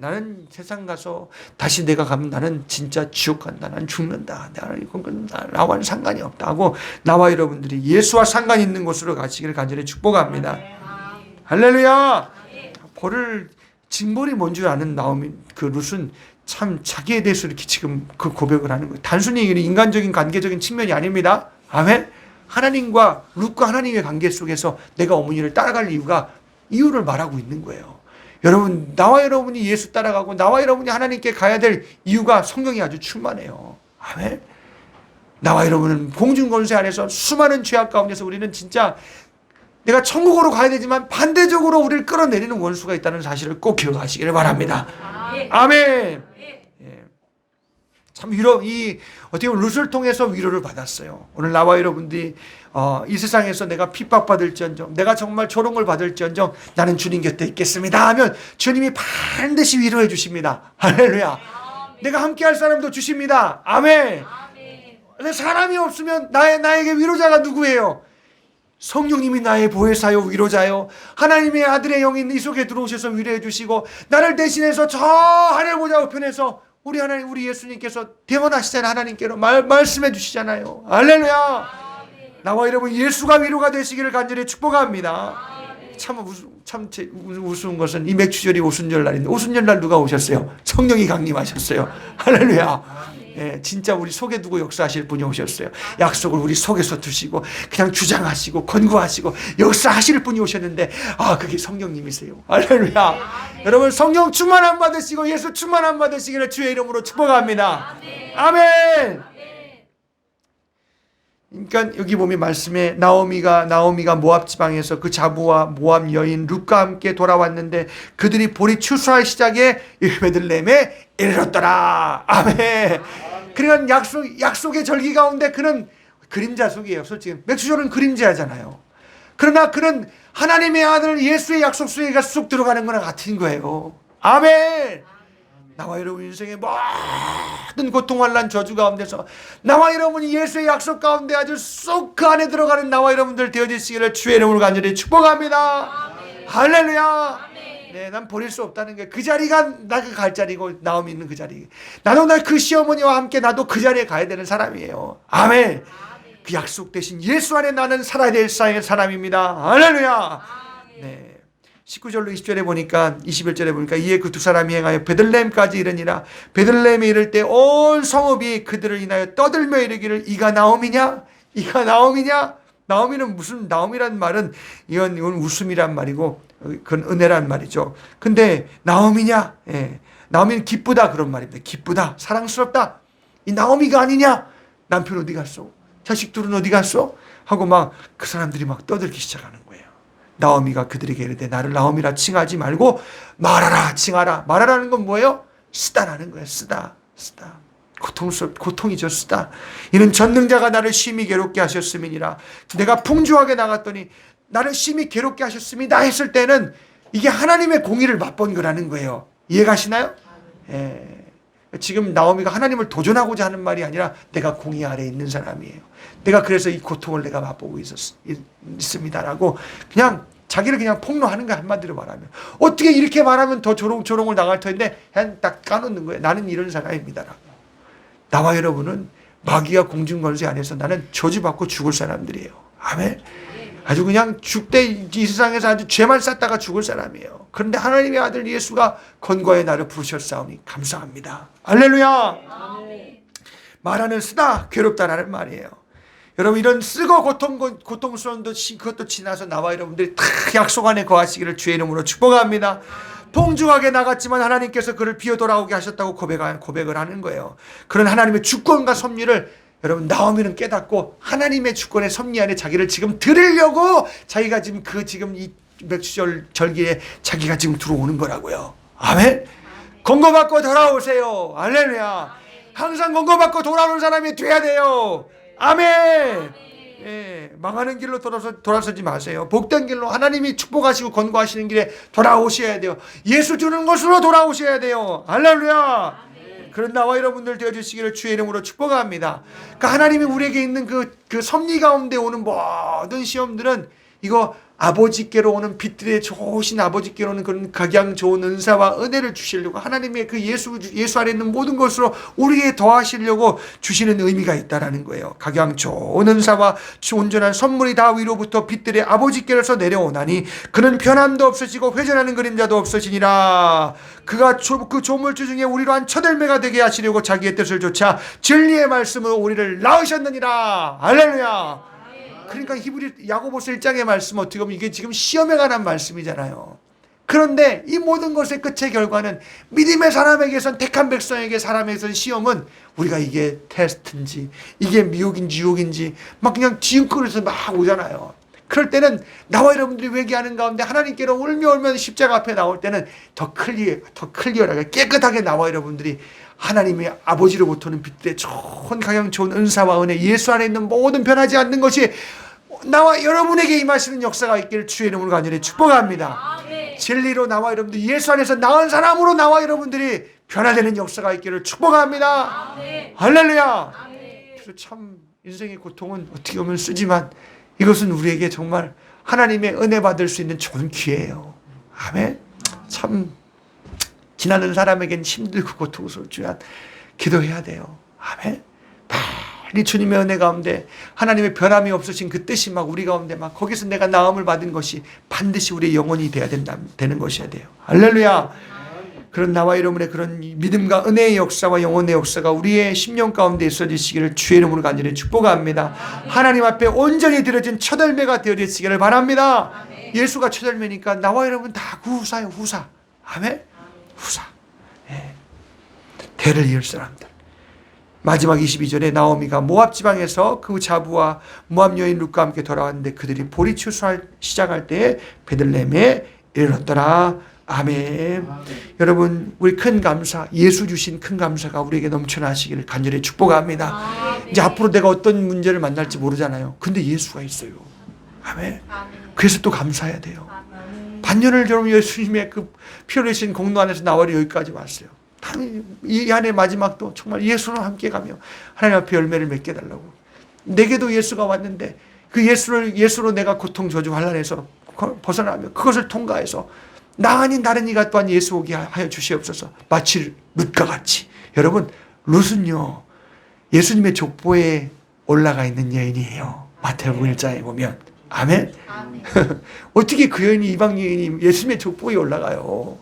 나는 세상 가서 다시 내가 가면 나는 진짜 지옥 간다. 나는 죽는다. 나와는 상관이 없다 하고 나와 여러분들이 예수와 상관이 있는 곳으로 가시기를 간절히 축복합니다. 할렐루야. 징벌이 뭔 줄 아는 나오미, 그 룻은 참 자기에 대해서 이렇게 지금 그 고백을 하는 거예요. 단순히 인간적인 관계적인 측면이 아닙니다. 아멘. 하나님과 룻과 하나님의 관계 속에서 내가 어머니를 따라갈 이유를 말하고 있는 거예요. 여러분, 나와 여러분이 예수 따라가고 나와 여러분이 하나님께 가야 될 이유가 성경이 아주 충만해요. 아멘. 나와 여러분은 공중권세 안에서 수많은 죄악 가운데서 우리는 진짜 내가 천국으로 가야 되지만 반대적으로 우리를 끌어내리는 원수가 있다는 사실을 꼭 기억하시기를 바랍니다. 아멘. 참 어떻게 보면 룻을 통해서 위로를 받았어요. 오늘 나와 여러분들이 이 세상에서 내가 핍박받을지언정, 내가 정말 조롱을 받을지언정 나는 주님 곁에 있겠습니다 하면 주님이 반드시 위로해 주십니다. 할렐루야. 내가 함께할 사람도 주십니다. 아멘. 근데 사람이 없으면 나에게 위로자가 누구예요? 성령님이 나의 보혜사요 위로자요, 하나님의 아들의 영이 네 속에 들어오셔서 위로해 주시고 나를 대신해서 저 하늘 보좌 우편에서 우리 하나님, 우리 예수님께서 대원하시잖아요. 하나님께로 말씀해 주시잖아요. 할렐루야. 나와 여러분 예수가 위로가 되시기를 간절히 축복합니다. 참 우스운 것은 이 맥추절이 오순절 날인데 오순절 날 누가 오셨어요? 성령이 강림하셨어요. 할렐루야. 진짜 우리 속에 두고 역사하실 분이 오셨어요. 약속을 우리 속에서 두시고 그냥 주장하시고 권고하시고 역사하실 분이 오셨는데 그게 성령님이세요. 할렐루야. 여러분 성령 충만함 받으시고 예수 충만함 받으시기를 주의 이름으로 축복합니다. 아멘. 그러니까 여기 보면 말씀에 나오미가 모압 지방에서 그 자부와 모압 여인 룻과 함께 돌아왔는데 그들이 보리 추수할 시작에 베들레헴에 이르렀더라. 아멘. 그러니까 약속의 절기 가운데 그는 그림자 속이에요. 솔직히 맥주절은 그림자잖아요. 그러나 그는 하나님의 아들 예수의 약속 속에 쑥 들어가는 거나 같은 거예요. 아멘. 나와 여러분 인생의 모든 고통, 환난, 저주 가운데서 나와 여러분이 예수의 약속 가운데 아주 쏙 그 안에 들어가는 나와 여러분들 되어지시기를 주의 이름으로 간절히 축복합니다. 아멘. 할렐루야. 네, 난 버릴 수 없다는 게 그 자리가 나가 갈 자리고 나오미 있는 그 자리. 나도 그 시어머니와 함께 나도 그 자리에 가야 되는 사람이에요. 아멘. 그 약속 대신 예수 안에 나는 살아야 될 사람입니다. 할렐루야. 네. 19절로 20절에 보니까 21절에 보니까 이에 그 두 사람이 행하여 베들레헴까지 이르니라. 베들레헴에 이를 때 온 성읍이 그들을 인하여 떠들며 이르기를 이가 나옴이냐? 이가 나옴이냐? 나오미는 무슨, 나오미란 말은 이건 웃음이란 말이고 그건 은혜란 말이죠. 근데 나오미냐? 예. 나오미는 기쁘다 그런 말입니다. 기쁘다, 사랑스럽다. 이 나오미가 아니냐? 남편 어디 갔어? 자식들은 어디 갔어? 하고 막 그 사람들이 막 떠들기 시작하는 거예요. 나오미가 그들에게 이르되 나를 나오미라 칭하지 말고 말하라 칭하라. 말하라는 건 뭐예요? 쓰다라는 거예요. 쓰다. 고통이죠. 쓰다. 이는 전능자가 나를 심히 괴롭게 하셨음이니라. 내가 풍주하게 나갔더니 나를 심히 괴롭게 하셨음이다 했을 때는 이게 하나님의 공의를 맛본 거라는 거예요. 이해가시나요? 예. 지금 나오미가 하나님을 도전하고자 하는 말이 아니라 내가 공의 아래에 있는 사람이에요. 내가 그래서 이 고통을 내가 맛보고 있습니다라고 그냥 자기를 그냥 폭로하는 거야. 한마디로 말하면. 어떻게 이렇게 말하면 더 조롱을 당할 텐데 그냥 딱 까놓는 거예요. 나는 이런 사람입니다라고. 나와 여러분은 마귀와 공중권세 안에서 나는 저주받고 죽을 사람들이에요. 아멘. 아주 그냥 죽되 이 세상에서 아주 죄만 쌓다가 죽을 사람이에요. 그런데 하나님의 아들 예수가 건거에 나를 부르셨사오니 감사합니다. 할렐루야. 말하는 쓰다 괴롭다라는 말이에요. 여러분 이런 쓰고 고통스러움도 그것도 지나서 나와 여러분들이 다 약속 안에 거하시기를 주의 이름으로 축복합니다. 풍족하게 나갔지만 하나님께서 그를 비어 돌아오게 하셨다고 고백을 하는 거예요. 그런 하나님의 주권과 섭리를 여러분 나오미는 깨닫고 하나님의 주권의 섭리 안에 자기를 지금 드리려고 자기가 지금 이 맥주절 절기에 자기가 지금 들어오는 거라고요. 아멘. 권고받고 돌아오세요. 할렐루야. 항상 권고받고 돌아오는 사람이 돼야 돼요. 아멘. 예, 망하는 길로 돌아서지 마세요. 복된 길로 하나님이 축복하시고 권고하시는 길에 돌아오셔야 돼요. 예수 주는 것으로 돌아오셔야 돼요. 할렐루야. 그런 나와 여러분들 되어주시기를 주의 이름으로 축복합니다. 그러니까 하나님이 우리에게 있는 그 섭리 가운데 오는 모든 시험들은 이거 아버지께로 오는 빛들의 좋으신 아버지께로 오는 그런 각양 좋은 은사와 은혜를 주시려고 하나님의 그 예수 안에 있는 모든 것으로 우리에게 더하시려고 주시는 의미가 있다라는 거예요. 각양 좋은 은사와 온전한 선물이 다 위로부터 빛들의 아버지께로서 내려오나니 그는 변함도 없으시고 회전하는 그림자도 없으시니라. 그가 그 조물주 중에 우리로 한 첫열매가 되게 하시려고 자기의 뜻을 좇아 진리의 말씀으로 우리를 낳으셨느니라. 할렐루야. 그러니까 야고보서 1장의 말씀 어떻게 보면 이게 지금 시험에 관한 말씀이잖아요. 그런데 이 모든 것의 끝의 결과는 믿음의 사람에게선 택한 백성에게 사람에게선 시험은 우리가 이게 테스트인지 이게 미혹인지 유혹인지 막 그냥 지음거려서 막 오잖아요. 그럴 때는 나와 여러분들이 회개하는 가운데 하나님께로 울며 십자가 앞에 나올 때는 더 클리어하게 깨끗하게 나와 여러분들이 하나님의 아버지로부터는 빛의 좋은 가장 좋은 은사와 은혜 예수 안에 있는 모든 변하지 않는 것이 나와 여러분에게 임하시는 역사가 있기를 주의 이름으로 간절히 축복합니다. 진리로 나와 여러분들 예수 안에서 나은 사람으로 나와 여러분들이 변화되는 역사가 있기를 축복합니다. 할렐루야. 그래서 참 인생의 고통은 어떻게 보면 쓰지만 이것은 우리에게 정말 하나님의 은혜 받을 수 있는 좋은 기회예요. 아멘. 참 지나는 사람에게는 힘들고 고통스럽지만 기도해야 돼요. 아멘. 빨리 주님의 은혜 가운데 하나님의 변함이 없으신 그 뜻이 막 우리 가운데 막 거기서 내가 나음을 받은 것이 반드시 우리의 영혼이 되는 것이어야 돼요. 할렐루야. 그런 나와 여러분의 그런 믿음과 은혜의 역사와 영혼의 역사가 우리의 심령 가운데 있어지시기를 주의 이름으로 간절히 축복합니다. 하나님 앞에 온전히 드려진 첫 열매가 되어지시기를 바랍니다. 예수가 첫 열매니까 나와 여러분 다 후사예요. 후사. 아멘. 후사. 예. 대를 이을 사람들. 마지막 22절에 나오미가 모압 지방에서 그 자부와 모압 여인 룻과 함께 돌아왔는데 그들이 보리 추수할 시작할 때에 베들레헴에 이르렀더라. 아멘. 여러분 우리 큰 감사 예수 주신 큰 감사가 우리에게 넘쳐나시기를 간절히 축복합니다. 이제 앞으로 내가 어떤 문제를 만날지 모르잖아요. 근데 예수가 있어요. 아멘. 그래서 또 감사해야 돼요. 반년을 여러분 예수님의 그 피 흘리신 공로 안에서 나와 여기까지 왔어요. 이 한해 마지막도 정말 예수로 함께 가며 하나님 앞에 열매를 맺게 해달라고. 내게도 예수가 왔는데 그 예수로 내가 고통 저주 환난에서 벗어나며 그것을 통과해서 나 아닌 다른 이가 또한 예수 오게 하여 주시옵소서. 마치 룻과 같이. 여러분 룻은요 예수님의 족보에 올라가 있는 여인이에요. 마태복음 1장에 보면. 아멘. 어떻게 그 여인이 이방 여인이 예수님의 족보에 올라가요?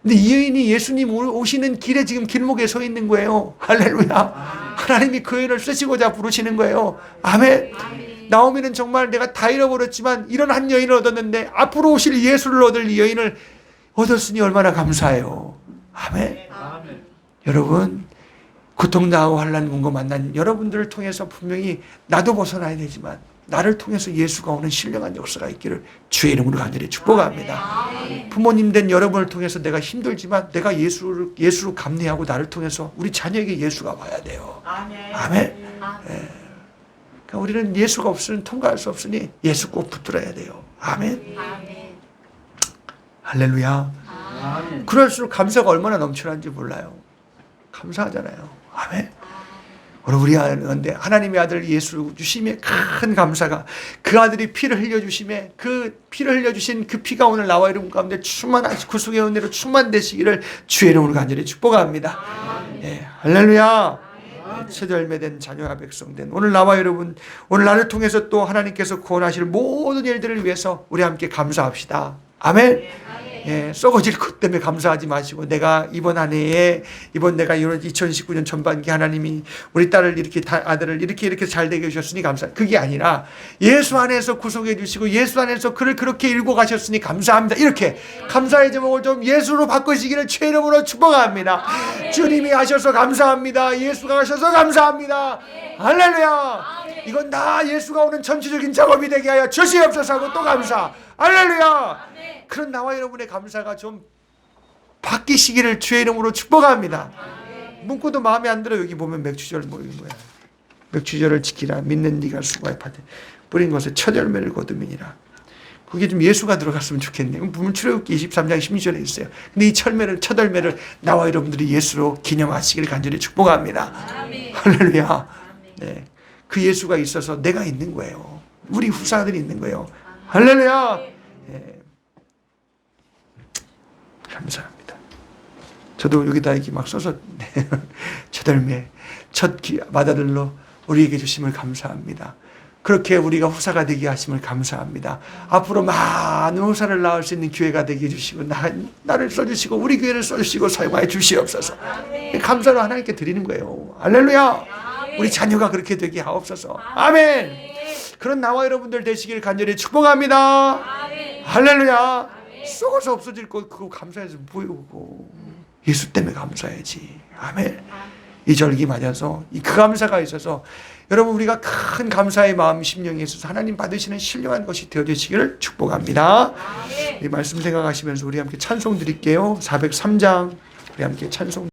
근데 이 여인이 예수님 오시는 길에 지금 길목에 서 있는 거예요. 할렐루야. 하나님이 그 여인을 쓰시고자 부르시는 거예요. 아멘. 나오미는 정말 내가 다 잃어버렸지만 이런 한 여인을 얻었는데 앞으로 오실 예수를 얻을 이 여인을 얻었으니 얼마나 감사해요. 아멘. 여러분, 고통당하고 환난 군고 만난 여러분들을 통해서 분명히 나도 벗어나야 되지만 나를 통해서 예수가 오는 신령한 역사가 있기를 주의 이름으로 간절히 축복합니다. 부모님 된 여러분을 통해서 내가 힘들지만 내가 예수로 감내하고 나를 통해서 우리 자녀에게 예수가 와야 돼요. 아멘. 그러니까 우리는 예수가 없으면 통과할 수 없으니 예수 꼭 붙들어야 돼요. 아멘. 할렐루야. 그럴수록 감사가 얼마나 넘쳐나는지 몰라요. 감사하잖아요. 아멘. 우리 아는데 하나님의 아들 예수 주심에 큰 감사가 그 아들이 피를 흘려주심에 그 피를 흘려주신 그 피가 오늘 나와 여러분 가운데 충만한 구속의 은혜로 충만되시기를 주의 이름으로 간절히 축복합니다. 예, 할렐루야. 채절매된 자녀와 백성된 오늘 나와 여러분 오늘 나를 통해서 또 하나님께서 구원하실 모든 일들을 위해서 우리 함께 감사합시다. 아멘. 예, 썩어질 것 때문에 감사하지 마시고 내가 이번 한 해에 내가 2019년 전반기 하나님이 우리 딸을 이렇게 아들을 이렇게 잘 되게 해주셨으니 감사. 그게 아니라 예수 안에서 구속해 주시고 예수 안에서 그를 그렇게 일궈 가셨으니 감사합니다. 이렇게 감사의 제목을 좀 예수로 바꾸시기를 주의 이름으로 축복합니다. 주님이 하셔서 감사합니다. 예수가 하셔서 감사합니다. 할렐루야. 이건 다 예수가 오는 전체적인 작업이 되게 하여 주시옵소서 하고 또 감사. 할렐루야. 그런 나와 여러분의 감사가 좀 바뀌시기를 주의 이름으로 축복합니다. 문구도 마음에 안 들어. 여기 보면 맥주절 뭐야. 맥주절을 지키라. 믿는 네가 수고의 파되 뿌린 것에 첫 열매를 거두미니라. 그게 좀 예수가 들어갔으면 좋겠네요. 분명 출애굽기 23장 16절에 있어요. 근데 이 첫 열매를 나와 여러분들이 예수로 기념하시기를 간절히 축복합니다. 할렐루야. 네. 그 예수가 있어서 내가 있는 거예요. 우리 후사들이 있는 거예요. 할렐루야. 네. 감사합니다. 저도 여기다 이렇게 막 써서 첫 열매, 첫 맏아들로 우리에게 주심을 감사합니다. 그렇게 우리가 후사가 되게 하심을 감사합니다. 앞으로 많은 후사를 낳을 수 있는 교회가 되게 해주시고 나를 써주시고 우리 교회를 써주시고 사용하여 주시옵소서. 감사로 하나님께 드리는 거예요. 할렐루야. 우리 자녀가 그렇게 되게 하옵소서. 아멘. 그런 나와 여러분들 되시기를 간절히 축복합니다. 할렐루야. 썩어서 없어질 것 그거 감사해서 보이고 예수 때문에 감사해야지. 아멘. 이 절기 맞아서 그 감사가 있어서 여러분 우리가 큰 감사의 마음 심령에 있어서 하나님 받으시는 신령한 것이 되어주시기를 축복합니다. 이 말씀 생각하시면서 우리 함께 찬송 드릴게요. 403장 우리 함께 찬송